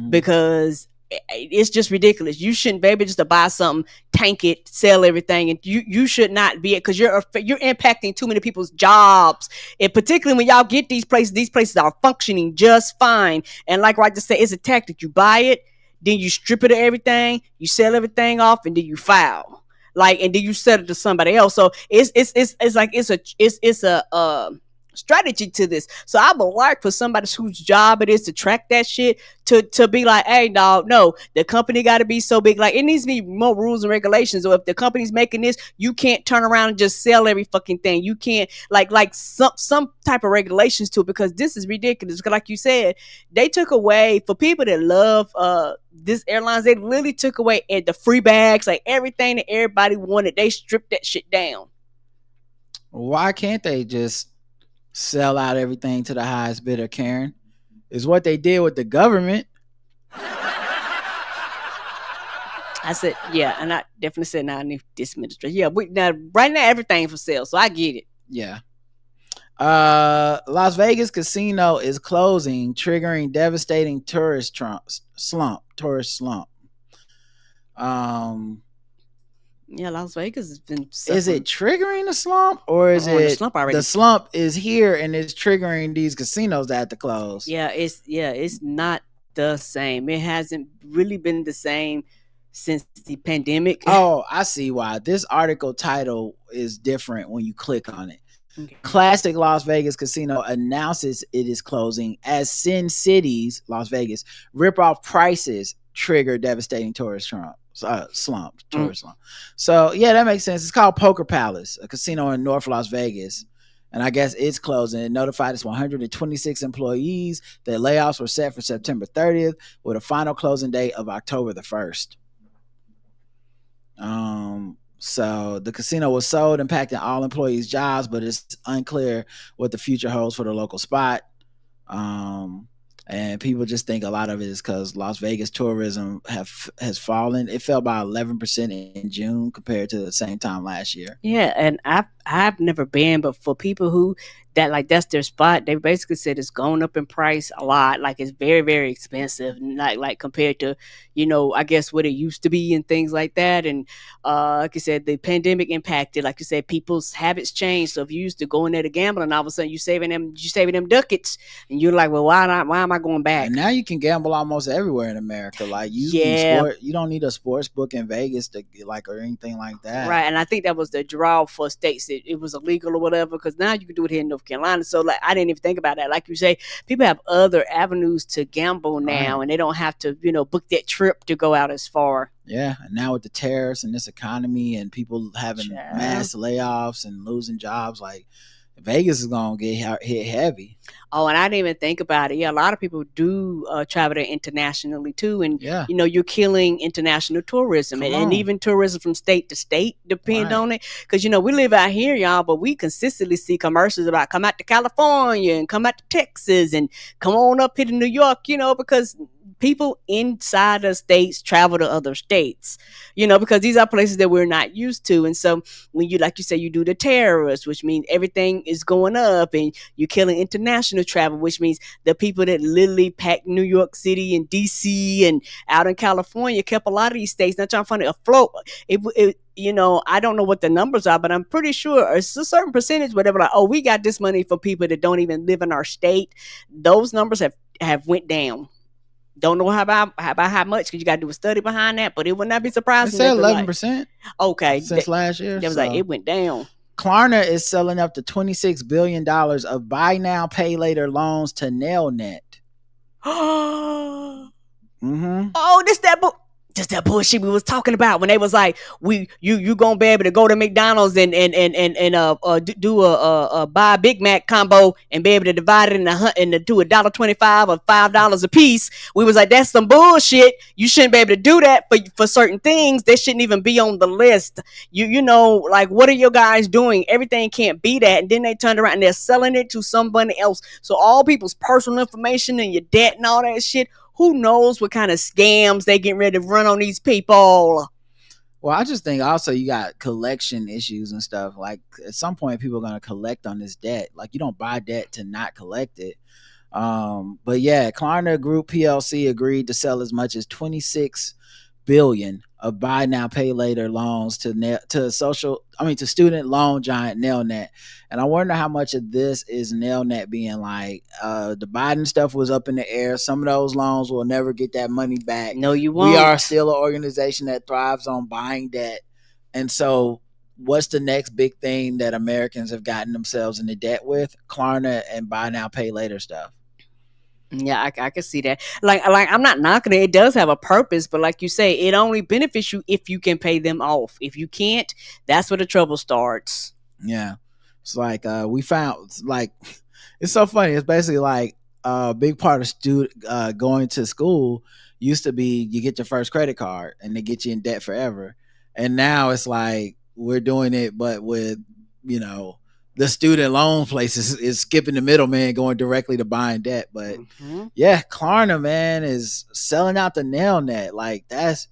because it's just ridiculous. You shouldn't be able just to buy something, tank it, sell everything, and you should not be it, because you're impacting too many people's jobs. And particularly when y'all get these places are functioning just fine. And like I just said, it's a tactic. You buy it, then you strip it of everything, you sell everything off, and then you file. And then you sell it to somebody else. So it's a strategy to this. So I would like for somebody whose job it is to track that shit to be like, hey, dog, no, the company got to be so big. Like, it needs to be more rules and regulations. Or if the company's making this, you can't turn around and just sell every fucking thing. You can't like some type of regulations to it, because this is ridiculous. Because like you said, they took away, for people that love this airlines, they literally took away the free bags, like everything that everybody wanted. They stripped that shit down. Why can't they just sell out everything to the highest bidder, Karen? Is what they did with the government. I said, yeah, and I definitely said, now I need this administration. Yeah, right now everything's for sale, so I get it. Yeah. Las Vegas casino is closing, triggering devastating tourist slump. Yeah, Las Vegas has been suffering. Is it triggering a slump, or is it the slump is here and it's triggering these casinos that have to close? Yeah, it's not the same. It hasn't really been the same since the pandemic. Oh, I see why. This article title is different when you click on it. Okay. Classic Las Vegas casino announces it is closing as Sin City's Las Vegas rip-off prices trigger devastating tourist slump. So yeah, that makes sense. It's called Poker Palace, a casino in North Las Vegas, and I guess it's closing. It notified its 126 employees that layoffs were set for September 30th with a final closing date of October the 1st. So the casino was sold, impacting all employees' jobs, but it's unclear what the future holds for the local spot. And people just think a lot of it is because Las Vegas tourism has fallen. It fell by 11% in June compared to the same time last year. Yeah, and I've never been, but for people who that's their spot, they basically said it's going up in price a lot. Like, it's very, very expensive, like compared to, I guess what it used to be and things like that. And like you said, the pandemic impacted, like you said, people's habits changed. So if you used to go in there to gamble, and all of a sudden you saving them ducats, and you're like, well, why not? Why am I going back? And now you can gamble almost everywhere in America. Like, you don't need a sports book in Vegas to or anything like that. Right. And I think that was the draw for states that it was illegal or whatever, because now you can do it here in North Carolina. So I didn't even think about that. Like you say, people have other avenues to gamble now, and they don't have to, book that trip to go out as far. Yeah. And now with the tariffs and this economy and people having mass layoffs and losing jobs, like, Vegas is going to get hit heavy. Oh, and I didn't even think about it. Yeah, a lot of people do travel there internationally too. And, you're killing international tourism and even tourism from state to state depend on it. Because, we live out here, y'all, but we consistently see commercials about come out to California and come out to Texas and come on up here to New York, because people inside the states travel to other states, because these are places that we're not used to. And so when you, like you say, you do the tariffs, which means everything is going up, and you're killing international travel, which means the people that literally packed New York City and DC and out in California kept a lot of these states not trying to find it afloat. I don't know what the numbers are, but I'm pretty sure it's a certain percentage, whatever, like, oh, we got this money for people that don't even live in our state. Those numbers have went down. Don't know how much, because you got to do a study behind that, but it would not be surprising. It said 11%. Okay, since last year. That was like it went down. Klarna is selling up to $26 billion of buy now, pay later loans to Nel-Net. Mm-hmm. Oh, just that bullshit we was talking about when they was like, you gonna be able to go to McDonald's and do a buy a Big Mac combo and be able to divide it into $1.25 or $5 a piece. We was like, that's some bullshit. You shouldn't be able to do that for certain things. They shouldn't even be on the list. You know, like, what are you guys doing? Everything can't be that. And then they turned around and they're selling it to somebody else. So all people's personal information and your debt and all that shit. Who knows what kind of scams they getting ready to run on these people? Well, I just think also you got collection issues and stuff. Like, at some point, people are going to collect on this debt. Like, you don't buy debt to not collect it. But yeah, Klarna Group PLC agreed to sell as much as $26 billion of buy now, pay later loans to student loan giant Nel-Net. And I wonder how much of this is Nel-Net being like, the Biden stuff was up in the air. Some of those loans will never get that money back. No, you won't. We are still an organization that thrives on buying debt. And so what's the next big thing that Americans have gotten themselves into debt with? Klarna and buy now, pay later stuff. Yeah, I can see that. Like I'm not knocking it. It does have a purpose, but like you say, it only benefits you if you can pay them off. If you can't, that's where the trouble starts. Yeah. It's like we found, like, it's so funny. It's basically like a big part of going to school used to be you get your first credit card and they get you in debt forever. And now it's like we're doing it, but with, you know, the student loan place is skipping the middleman, going directly to buying debt. But yeah, Klarna, man, is selling out the Nel-Net. Like, that's,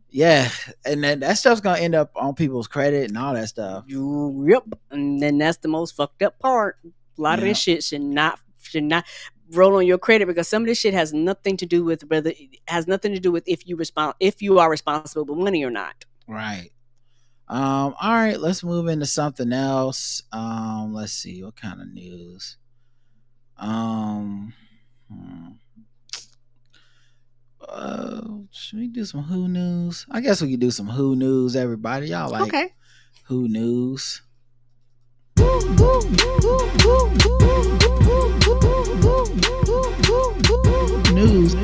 yeah. And then that stuff's going to end up on people's credit and all that stuff. Yep. And then that's the most fucked up part. A lot of this shit should not roll on your credit, because some of this shit has nothing to do with if you are responsible with money or not. Right. All right, let's move into something else. Let's see, what kind of news? Should we do some Who News? I guess we could do some Who News, everybody. Y'all like Who News? News.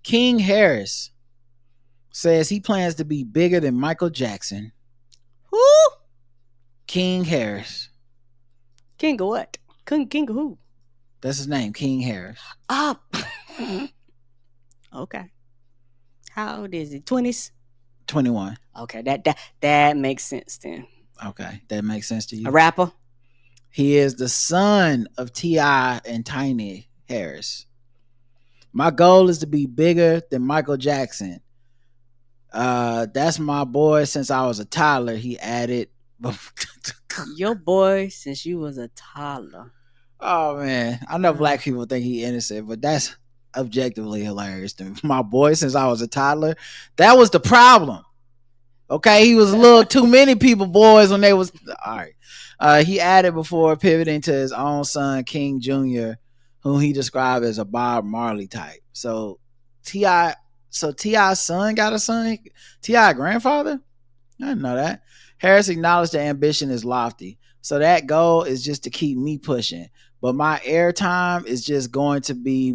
King Harris says he plans to be bigger than Michael Jackson. Who? King Harris. King of what? King of who? That's his name, King Harris. Oh. Okay. How old is he? 20s? 21. Okay, that makes sense then. Okay, that makes sense to you. A rapper? He is the son of T.I. and Tiny Harris. My goal is to be bigger than Michael Jackson. That's my boy since I was a toddler, he added. Your boy since you was a toddler. Oh, man. I know black people think he innocent, but that's objectively hilarious to me. My boy since I was a toddler. That was the problem. Okay, he was a little too many people boys when they was... All right. He added before pivoting to his own son, King Jr., whom he described as a Bob Marley type. So T.I.'s son got a son? T.I. grandfather? I didn't know that. Harris acknowledged the ambition is lofty. So that goal is just to keep me pushing. But my airtime is just going to be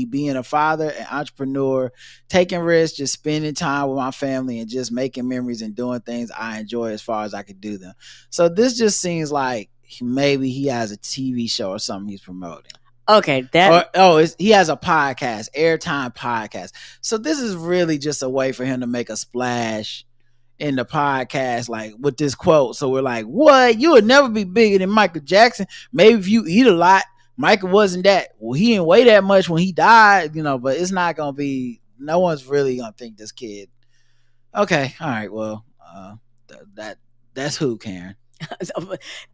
being a father, an entrepreneur, taking risks, just spending time with my family and just making memories and doing things I enjoy as far as I could do them. So this just seems like maybe he has a TV show or something he's promoting. Okay, he has a podcast, Airtime Podcast. So this is really just a way for him to make a splash in the podcast, like with this quote. So we're like, what? You would never be bigger than Michael Jackson. Maybe if you eat a lot. Michael wasn't that. Well, he didn't weigh that much when he died, you know, but it's not going to be, no one's really going to think this kid. Okay. All right. Well, that's who, Karen.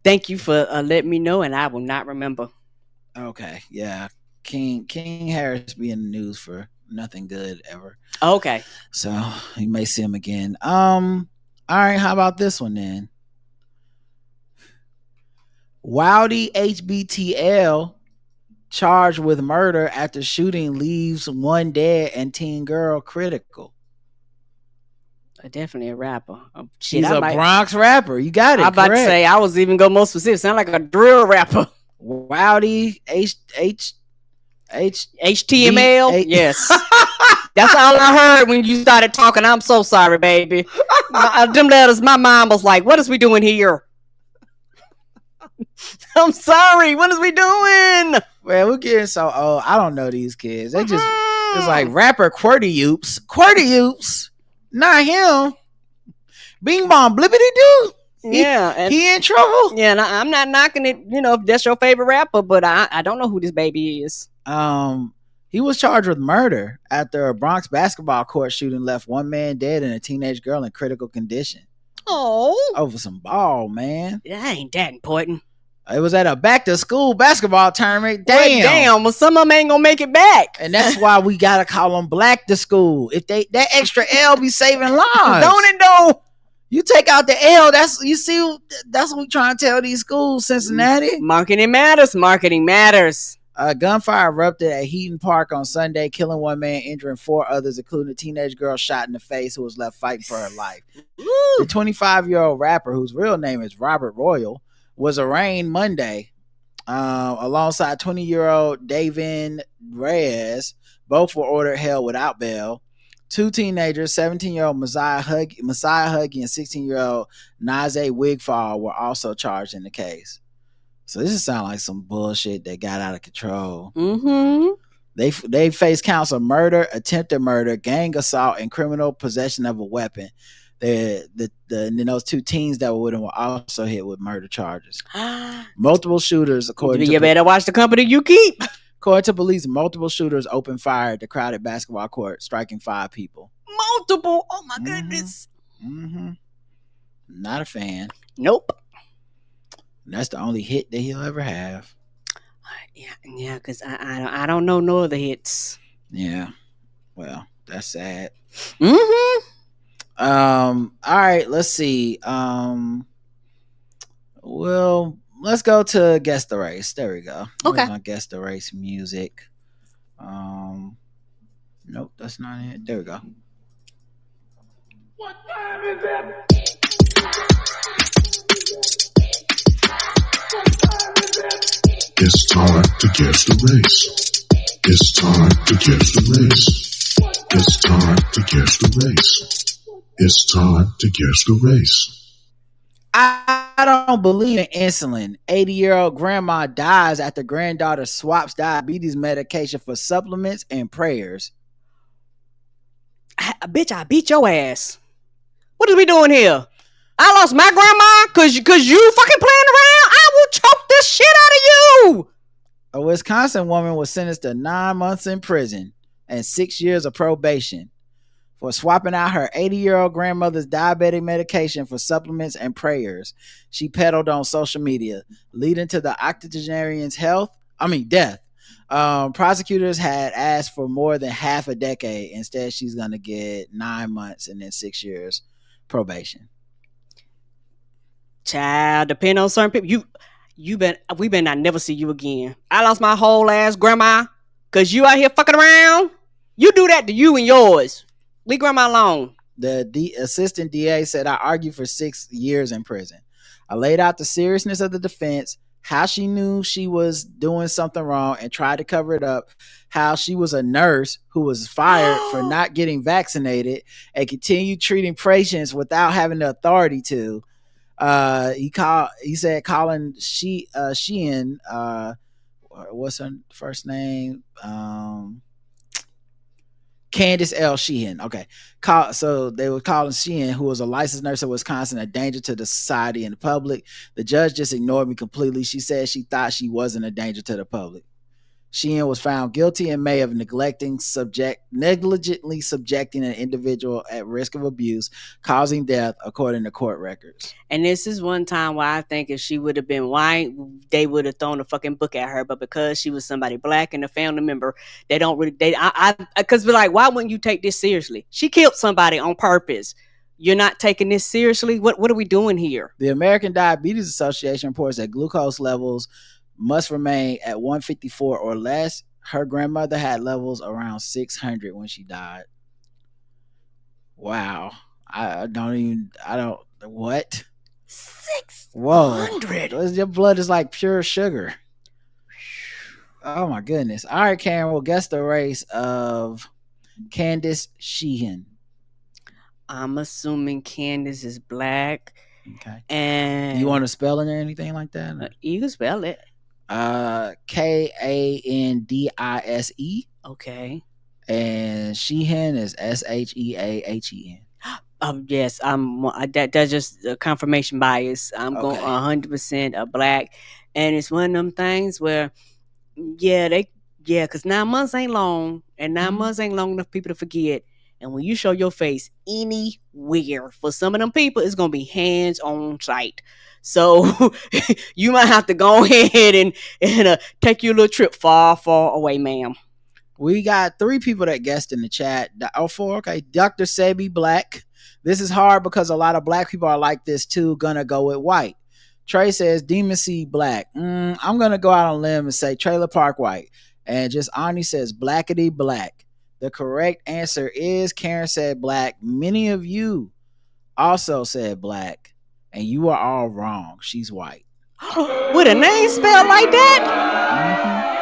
Thank you for letting me know, and I will not remember. Okay. Yeah. King Harris be in the news for nothing good ever. Okay. So you may see him again. All right, how about this one then? Wowdy HBTL charged with murder after shooting leaves one dead and teen girl critical. Definitely a rapper. Shit, He's a Bronx rapper. You got it. I'm about to say, I was even go more specific. Sound like a drill rapper. Wowdy HTML. Yes. That's all I heard when you started talking. I'm so sorry, baby. Them letters, my mom was like, what is we doing here? I'm sorry. What is we doing? Well, we're getting so old. I don't know these kids. They just, it's like rapper Qwerty Oops. Not him. Bing bong blippity doo. Yeah. He in trouble. Yeah, and I'm not knocking it, if that's your favorite rapper, but I don't know who this baby is. He was charged with murder after a Bronx basketball court shooting left one man dead and a teenage girl in critical condition. Oh. Over some ball, man. That ain't that important. It was at a back-to-school basketball tournament. Damn. Well, some of them ain't gonna make it back. And that's why we gotta call them black to school. If that extra L be saving lives. Don't it though? You take out the L, that's what we trying to tell these schools, Cincinnati. Marketing matters. Gunfire erupted at Heaton Park on Sunday, killing one man, injuring 4 others, including a teenage girl shot in the face who was left fighting for her life. The 25-year-old rapper, whose real name is Robert Royal, was arraigned Monday alongside 20-year-old Davin Reyes. Both were ordered held without bail. 2 teenagers, 17-year-old Messiah Huggy and 16-year-old Naze Wigfall were also charged in the case. So this sounds like some bullshit that got out of control. Mm-hmm. They face counts of murder, attempted murder, gang assault, and criminal possession of a weapon. And those 2 teens that were with him were also hit with murder charges. Multiple shooters, you better watch the company you keep. According to police, multiple shooters opened fire at the crowded basketball court, striking 5 people. Multiple? Oh my goodness. Mm-hmm. Not a fan. Nope. That's the only hit that he'll ever have. Yeah, because I don't know no other hits. Yeah. Well, that's sad. Mm-hmm. All right, let's see. Let's go to Guess the Race. There we go. Okay. Guess the Race music. Nope, that's not it. There we go. What time is it? It's time to guess the race. It's time to guess the race. It's time to guess the race. It's time to guess the race. I don't believe in insulin. 80-year-old grandma dies after granddaughter swaps diabetes medication for supplements and prayers. Bitch, I beat your ass. What are we doing here? I lost my grandma cause you fucking playing around. I will choke this shit out of you. A Wisconsin woman was sentenced to 9 months in prison and 6 years of probation for swapping out her 80-year-old grandmother's diabetic medication for supplements and prayers. She peddled on social media, leading to the octogenarian's death. Prosecutors had asked for more than half a decade. Instead, she's going to get 9 months and then 6 years probation. Child, depending on certain people, we better not never see you again. I lost my whole ass grandma because you out here fucking around. You do that to you and yours. Leave grandma alone. The assistant DA said, I argued for 6 years in prison. I laid out the seriousness of the defense, how she knew she was doing something wrong and tried to cover it up, how she was a nurse who was fired for not getting vaccinated and continued treating patients without having the authority to. He said Colin Sheehan, what's her first name? Candace L. Sheehan. Okay. So they were calling Sheehan, who was a licensed nurse in Wisconsin, a danger to the society and the public. The judge just ignored me completely. She said she thought she wasn't a danger to the public. Sheehan was found guilty in May of negligently subjecting an individual at risk of abuse, causing death, according to court records. And this is one time why I think if she would have been white, they would have thrown a fucking book at her. But because she was somebody black and a family member, they don't really. Because we're like, why wouldn't you take this seriously? She killed somebody on purpose. you're not taking this seriously. What are we doing here? The American Diabetes Association reports that glucose levels must remain at 154 or less. Her grandmother had levels around 600 when she died. Wow. What? 600? Whoa. Your blood is like pure sugar. Oh my goodness. All right, Karen, we'll guess the race of Candace Sheehan. I'm assuming Candace is black. Okay. And you want to spell it or anything like that? You can spell it. Kandise. Okay. And Sheehan is Sheahen. Yes, that's just a confirmation bias. I'm going 100% a black, and it's one of them things where, because 9 months ain't long, and 9 months ain't long enough for people to forget. And when you show your face anywhere, for some of them people, it's gonna be hands on sight. So you might have to go ahead and take your little trip far away, ma'am. We got 3 people that guessed in the chat. 4, okay. Dr. Sebi Black. This is hard because a lot of black people are like this too. Gonna go with white. Trey says Demon Seed Black. I'm gonna go out on a limb and say Trailer Park White. And just Ani says Blackity Black. The correct answer is Karen said black. Many of you also said black. And you are all wrong. She's white. With a name spelled like that?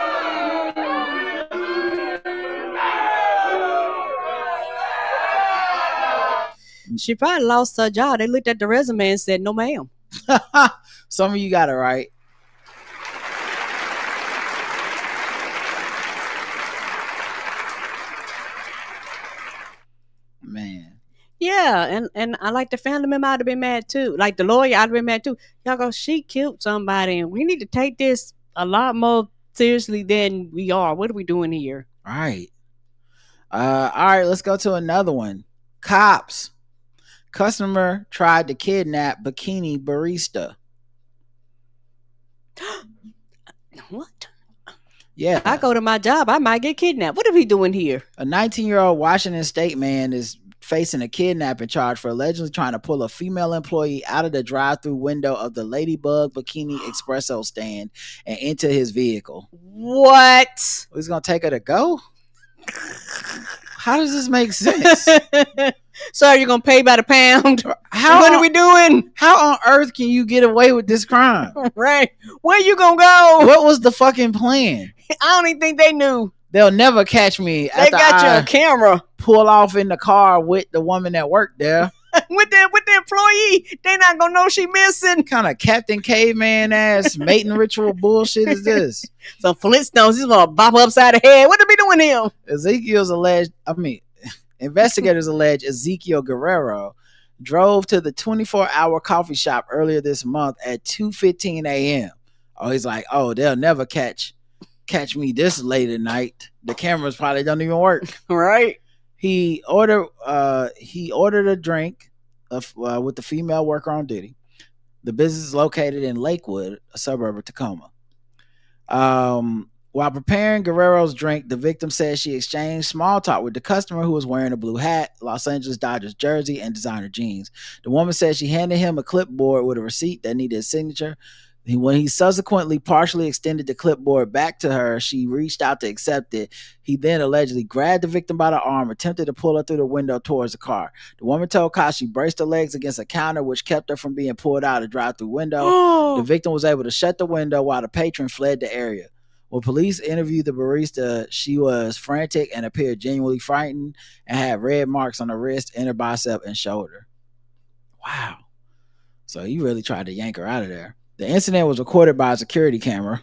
She probably lost her job. They looked at the resume and said, no, ma'am. Some of you got it right. Man. Yeah, and I like the family member I'd have been mad too. Like the lawyer, I'd have been mad too. Y'all go, she killed somebody, and we need to take this a lot more seriously than we are. What are we doing here? All right. All right, let's go to another one. Cops. Customer tried to kidnap bikini barista. What? Yeah. I go to my job, I might get kidnapped. What are we doing here? A 19-year-old Washington State man is facing a kidnapping charge for allegedly trying to pull a female employee out of the drive-through window of the Ladybug Bikini Espresso stand and into his vehicle. What? He's going to take her to go? How does this make sense? So you're going to pay by the pound? What are we doing? How on earth can you get away with this crime? Right. Where you going to go? What was the fucking plan? I don't even think they knew. They'll never catch me. They got you a camera. Pull off in the car with the woman that worked there. with the employee. They not going to know she missing. What kind of Captain Caveman ass mating ritual bullshit is this? Some Flintstones. He's going to bop upside the head. What are we doing here? Investigators allege Ezekiel Guerrero drove to the 24-hour coffee shop earlier this month at 2:15 a.m. Oh, he's like, they'll never catch me this late at night. The cameras probably don't even work. Right. He ordered a drink with the female worker on duty. The business is located in Lakewood, a suburb of Tacoma. While preparing Guerrero's drink, the victim says she exchanged small talk with the customer who was wearing a blue hat, Los Angeles Dodgers jersey, and designer jeans. The woman said she handed him a clipboard with a receipt that needed a signature. When he subsequently partially extended the clipboard back to her, she reached out to accept it. He then allegedly grabbed the victim by the arm, attempted to pull her through the window towards the car. The woman told cops she braced her legs against a counter, which kept her from being pulled out of the drive-through window. The victim was able to shut the window while the patron fled the area. When police interviewed the barista, she was frantic and appeared genuinely frightened and had red marks on her wrist, inner bicep, and shoulder. Wow. So he really tried to yank her out of there. The incident was recorded by a security camera.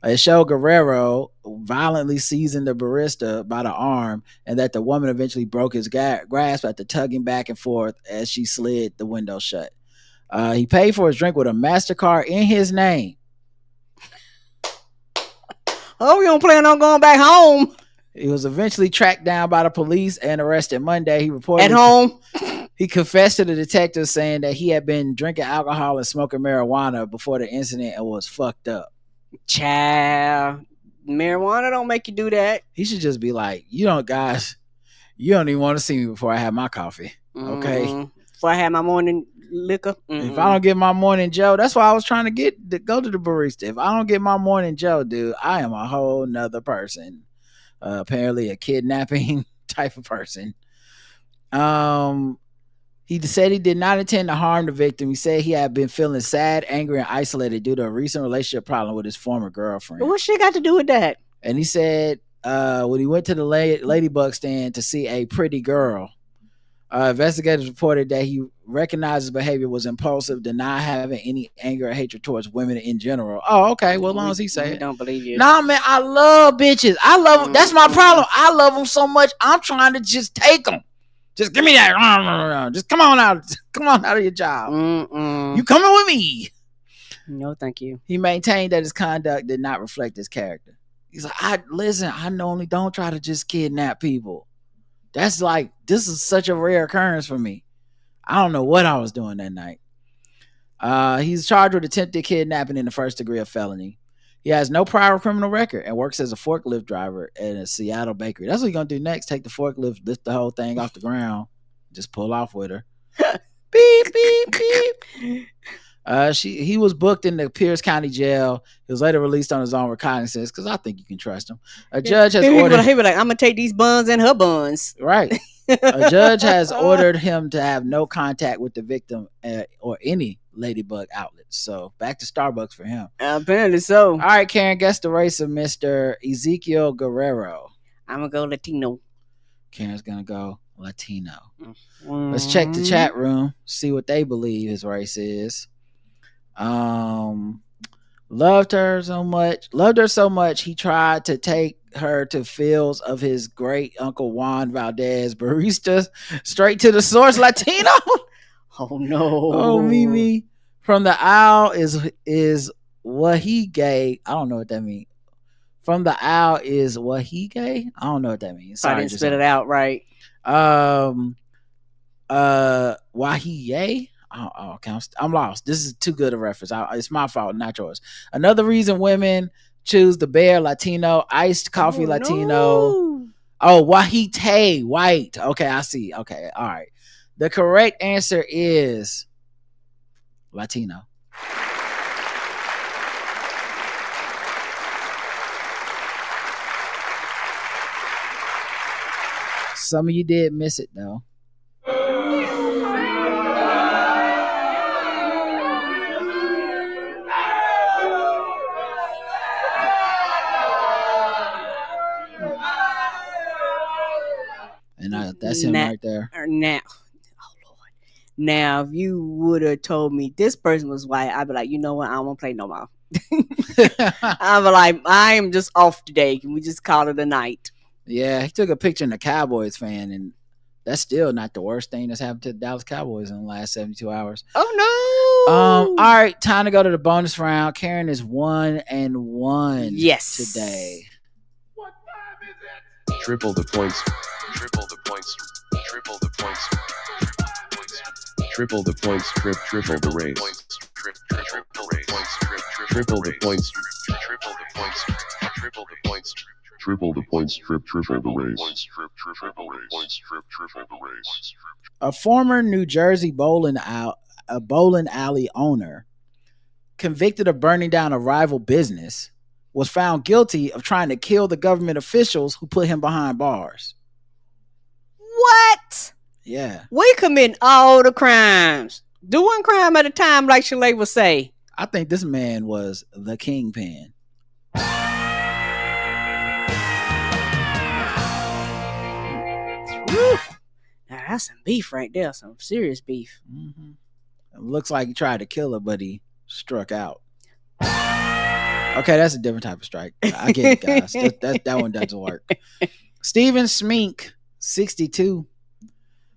It showed Guerrero violently seizing the barista by the arm and that the woman eventually broke his grasp after tugging back and forth as she slid the window shut. He paid for his drink with a MasterCard in his name. Oh, we don't plan on going back home. He was eventually tracked down by the police and arrested Monday. He reported at home. He confessed to the detectives saying that he had been drinking alcohol and smoking marijuana before the incident and was fucked up. Child, marijuana don't make you do that. He should just be like, guys, you don't even want to see me before I have my coffee. Okay. Before I had my morning liquor. If I don't get my morning Joe, that's why I was trying to go to the barista. If I don't get my morning Joe, dude, I am a whole nother person. Apparently a kidnapping type of person. He said he did not intend to harm the victim. He said he had been feeling sad, angry, and isolated due to a recent relationship problem with his former girlfriend. What shit got to do with that? And he said when he went to the Ladybug stand to see a pretty girl, investigators reported that he recognized his behavior was impulsive, denied having any anger or hatred towards women in general. Oh, okay. Well, as long as he say it. Don't believe you. Nah, man, I love bitches. I love them. That's my problem. I love them so much. I'm trying to just take them. Just give me that. Just come on out. Come on out of your job. You coming with me? No, thank you. He maintained that his conduct did not reflect his character. He's like, I normally don't try to just kidnap people. That's like, this is such a rare occurrence for me. I don't know what I was doing that night. He's charged with attempted kidnapping in the first degree of felony. He has no prior criminal record and works as a forklift driver at a Seattle bakery. That's what he's going to do next. Take the forklift, lift the whole thing off the ground, just pull off with her. Beep, beep, beep. He was booked in the Pierce County Jail. He was later released on his own recognizance because I think you can trust him. A judge has ordered. He was like, I'm gonna take these buns and her buns. Right. A judge has ordered him to have no contact with the victim or any Ladybug outlets. So back to Starbucks for him. Apparently so. All right, Karen, guess the race of Mr. Ezekiel Guerrero. I'm gonna go Latino. Karen's gonna go Latino. Let's check the chat room, see what they believe his race is. Loved her so much he tried to take her to fields of his great uncle Juan Valdez, barista, straight to the source. Latino. Oh no. Oh, Mimi. From the aisle is what he gay. I don't know what that means. From the aisle is what he gay. I don't know what that means. Sorry, I didn't spit it out right. Why he yay? Oh, okay. I'm lost. This is too good a reference. It's my fault, not yours. Another reason women choose the bear Latino, iced coffee Latino. No. Oh, Wahite white. Okay, I see. Okay, all right. The correct answer is Latino. Some of you did miss it though. And that's him right there. Now, oh Lord. Now, if you would have told me this person was white, I'd be like, you know what? I don't want to play no more. I'd be like, I am just off today. Can we just call it a night? Yeah, he took a picture in the Cowboys fan, and that's still not the worst thing that's happened to the Dallas Cowboys in the last 72 hours. Oh no! All right, time to go to the bonus round. Karen is 1-1. Yes, today. What time is it? Triple the points. Triple the points. Triple the points. Triple the points. Triple the race. Triple the points. Triple the points. Triple the points. Triple the points. Triple the race. Triple the race. A former New Jersey bowling alley owner, convicted of burning down a rival business, was found guilty of trying to kill the government officials who put him behind bars. What? Yeah. We commit all the crimes. Do one crime at a time, like Chalet would say. I think this man was the kingpin. Woo. Now that's some beef right there. Some serious beef. Mm-hmm. It looks like he tried to kill her, but he struck out. Okay, that's a different type of strike. I get it, guys. that one doesn't work. Stephen Smink, 62,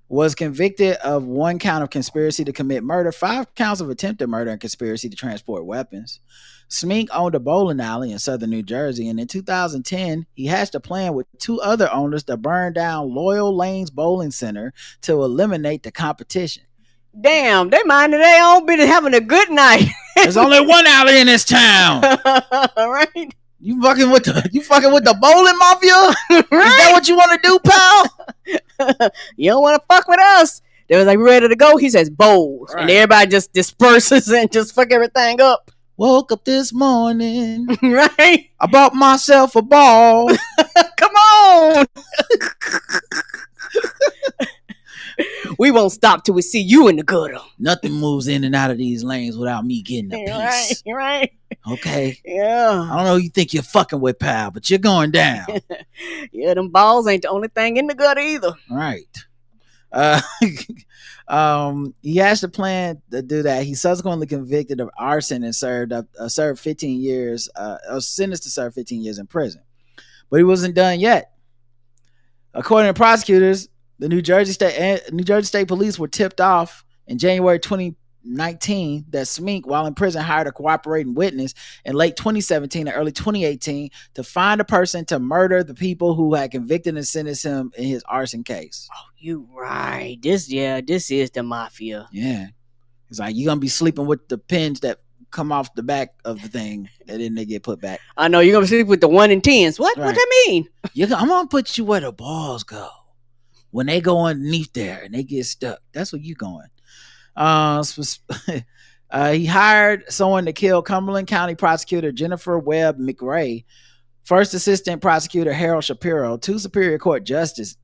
was convicted of 1 count of conspiracy to commit murder, 5 counts of attempted murder, and conspiracy to transport weapons. Smink owned a bowling alley in southern New Jersey, and in 2010, he hatched a plan with 2 other owners to burn down Loyal Lanes Bowling Center to eliminate the competition. Damn, they minded their own business, having a good night. There's only one alley in this town. Right? You fucking with the bowling mafia? Right? Is that what you want to do, pal? You don't want to fuck with us. They was like, "We ready to go?" He says, "Bowls," and everybody just disperses and just fuck everything up. Woke up this morning, right? I bought myself a ball. Come on. We won't stop till we see you in the gutter. Nothing moves in and out of these lanes without me getting a piece. Right. Okay. Yeah. I don't know who you think you're fucking with, pal, but you're going down. Yeah, them balls ain't the only thing in the gutter either. Right. He has the plan to do that. He subsequently convicted of arson and served 15 years, sentenced to serve 15 years in prison. But he wasn't done yet. According to prosecutors, the New Jersey State Police were tipped off in January 2019 that Smink, while in prison, hired a cooperating witness in late 2017 and early 2018 to find a person to murder the people who had convicted and sentenced him in his arson case. Oh, you right. This is the mafia. Yeah. It's like, you're going to be sleeping with the pins that come off the back of the thing and then they get put back. I know, you're going to sleep with the 1 and 10s. What? Right. What that mean? I'm going to put you where the balls go. When they go underneath there and they get stuck, that's where you going. He hired someone to kill Cumberland County Prosecutor Jennifer Webb McRae, First Assistant Prosecutor Harold Shapiro, 2 Superior Court judges,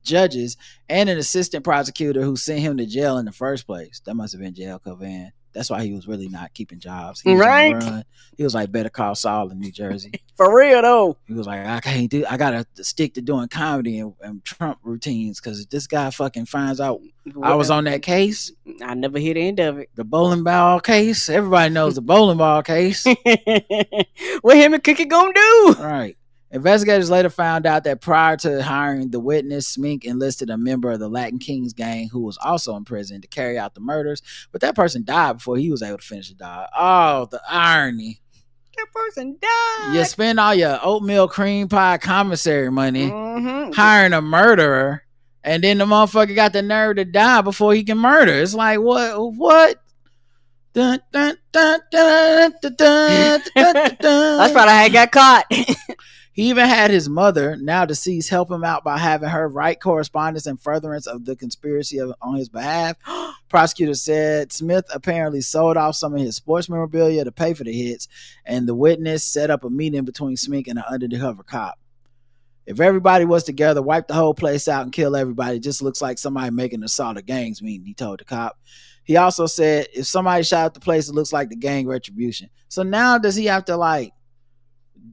and an assistant prosecutor who sent him to jail in the first place. That must have been jail Covan. That's why he was really not keeping jobs. He was on the run. He was like Better Call Saul in New Jersey. For real though. He was like, I gotta stick to doing comedy and Trump routines because if this guy fucking finds out I was on that case. I never hear the end of it. The bowling ball case. Everybody knows the bowling ball case. What him and Cookie gonna do? Right. Investigators later found out that prior to hiring the witness, Smink enlisted a member of the Latin Kings gang who was also in prison to carry out the murders, but that person died before he was able to finish the job. Oh, the irony. That person died. You spend all your oatmeal cream pie commissary money hiring a murderer, and then the motherfucker got the nerve to die before he can murder. It's like, what? Dun, dun, dun, dun, dun, dun, dun, dun, dun. That's probably how he got caught. He even had his mother, now deceased, help him out by having her write correspondence in furtherance of the conspiracy on his behalf. Prosecutors said Smith apparently sold off some of his sports memorabilia to pay for the hits, and the witness set up a meeting between Smink and an undercover cop. If everybody was together, wipe the whole place out and kill everybody, it just looks like somebody making an assault of gangs meeting, he told the cop. He also said if somebody shot up the place, it looks like the gang retribution. So now does he have to like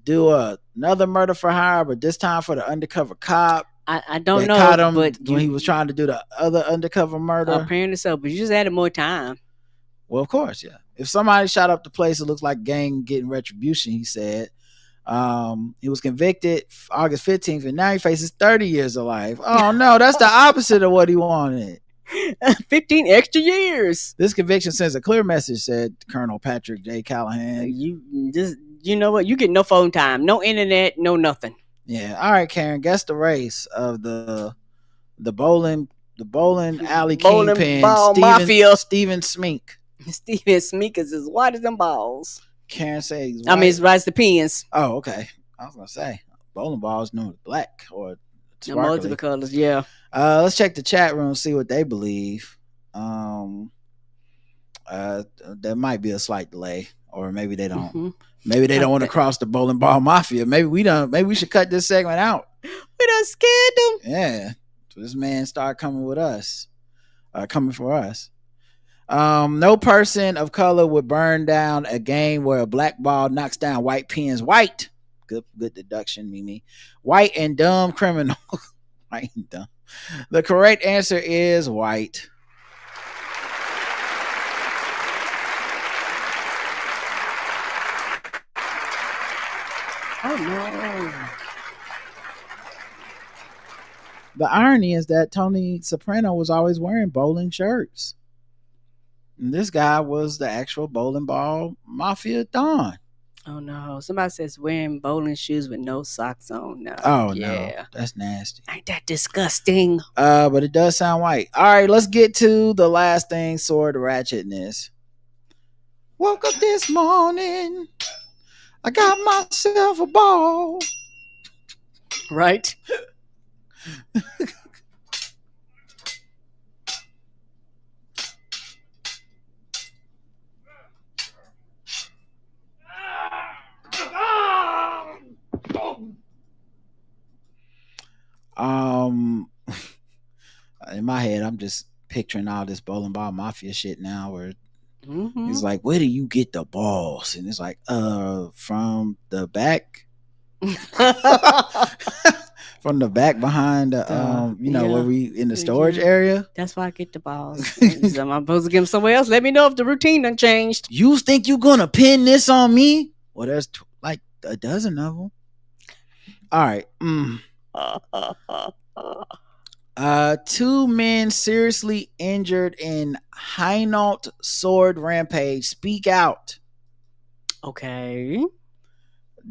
do another murder for hire, but this time for the undercover cop? I don't know. Caught him but when he was trying to do the other undercover murder. Apparently so, but you just added more time. Well, of course, yeah. If somebody shot up the place, it looks like gang getting retribution, he said. He was convicted August 15th, and now he faces 30 years of life. Oh no, that's the opposite of what he wanted. 15 extra years. This conviction sends a clear message, said Colonel Patrick J. Callahan. You know what? You get no phone time, no internet, no nothing. Yeah. All right, Karen. Guess the race of the bowling alley kingpin, Steven Smink. Steven Smink is as white as them balls. Karen says, I mean, it's white as the pins. Oh, okay. I was gonna say bowling balls known as black or sparkly. Multiple colors. Yeah. Let's check the chat room, see what they believe. There might be a slight delay, or maybe they don't. Mm-hmm. Maybe they don't want to cross the bowling ball mafia. Maybe we don't. Maybe we should cut this segment out. We done scared them. Yeah. So this man started coming with us. Coming for us. No person of color would burn down a game where a black ball knocks down white pins. White. Good deduction, Mimi. White and dumb criminal. White and dumb. The correct answer is white. Oh no. The irony is that Tony Soprano was always wearing bowling shirts. And this guy was the actual bowling ball mafia don. Oh no. Somebody says wearing bowling shoes with no socks on. No. Oh no. That's nasty. Ain't that disgusting? But it does sound white. All right, let's get to the last thing, sword ratchetness. Woke up this morning. I got myself a ball. Right? In my head, I'm just picturing all this bowling ball mafia shit now, where he's like, "Where do you get the balls?" And it's like, from the back, from the back behind the, where we in the storage area. That's why I get the balls. I'm supposed to give them somewhere else. Let me know if the routine done changed. You think you gonna pin this on me? Well, there's like a dozen of them. All right. 2 men seriously injured in Hainault sword rampage speak out. Okay.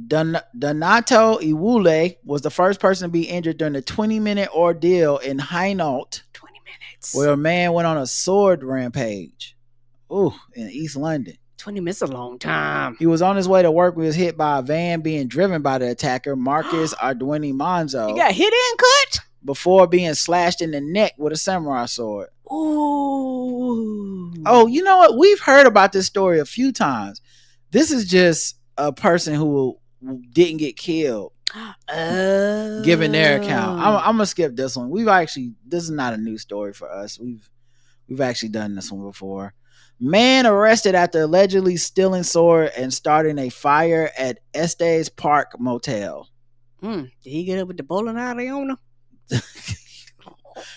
Donato Iwule was the first person to be injured during the 20-minute ordeal in Hainault. 20 minutes. Where a man went on a sword rampage. In East London. 20 minutes a long time. He was on his way to work when he was hit by a van being driven by the attacker, Marcus Arduini Manzo. He got hit and cut? Before being slashed in the neck with a samurai sword. Ooh. Oh, you know what? We've heard about this story a few times. This is just a person who didn't get killed. Given their account. I'm gonna skip this one. This is not a new story for us. We've actually done this one before. Man arrested after allegedly stealing sword and starting a fire at Estes Park Motel. Did he get up with the bowling alley owner?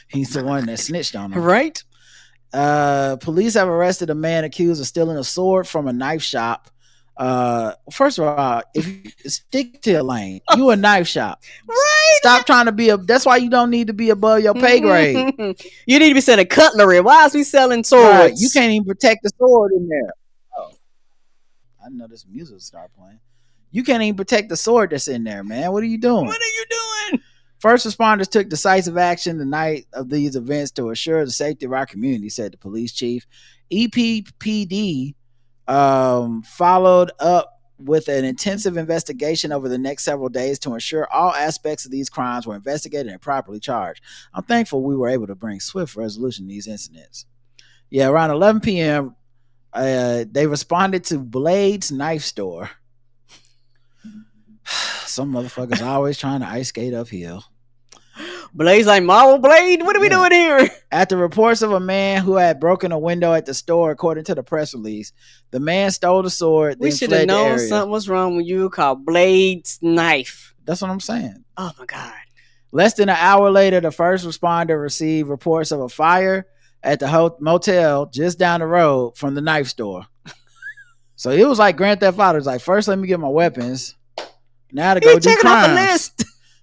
He's the one that snitched on him. Right? Police have arrested a man accused of stealing a sword from a knife shop. First of all, if you stick to your lane, you a knife shop. Right. Stop trying to be that's why you don't need to be above your pay grade. You need to be selling cutlery. Why is we selling swords? Right. You can't even protect the sword in there. Oh, I know this music will start playing. You can't even protect the sword that's in there, man. What are you doing? What are you doing? First responders took decisive action the night of these events to assure the safety of our community, said the police chief. EPPD followed up with an intensive investigation over the next several days to ensure all aspects of these crimes were investigated and properly charged. I'm thankful we were able to bring swift resolution to these incidents. Yeah, around 11 p.m., they responded to Blade's knife store. Some motherfuckers always trying to ice skate uphill. Blade's like, Marvel Blade? What are we doing here? After reports of a man who had broken a window at the store, according to the press release, the man stole the sword. We should have known something was wrong when you called Blade's knife. That's what I'm saying. Oh my God. Less than an hour later, the first responder received reports of a fire at the motel just down the road from the knife store. So it was like Grand Theft Auto. It's like, first let me get my weapons. Now to go do crimes.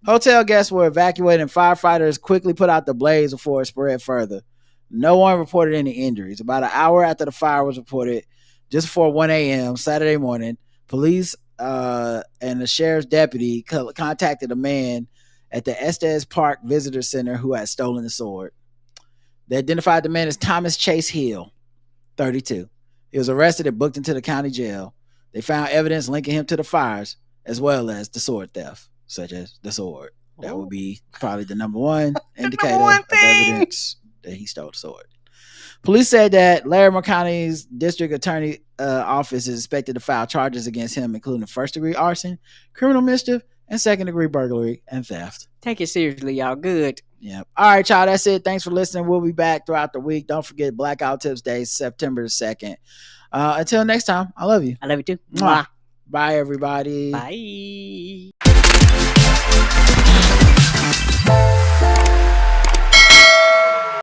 Hotel guests were evacuated and firefighters quickly put out the blaze before it spread further. No one reported any injuries. About an hour after the fire was reported, just before 1 a.m. Saturday morning, police and the sheriff's deputy contacted a man at the Estes Park Visitor Center who had stolen the sword. They identified the man as Thomas Chase Hill, 32. He was arrested and booked into the county jail. They found evidence linking him to the fires as well as the sword theft, such as the sword. That would be probably the number one indicator of evidence that he stole the sword. Police said that Larimer County's district attorney office is expected to file charges against him, including first-degree arson, criminal mischief, and second-degree burglary and theft. Take it seriously, y'all. Good. Yeah. All right, y'all. That's it. Thanks for listening. We'll be back throughout the week. Don't forget Blackout Tips Day, September 2nd. Until next time, I love you. I love you too. Mwah. Bye, everybody. Bye.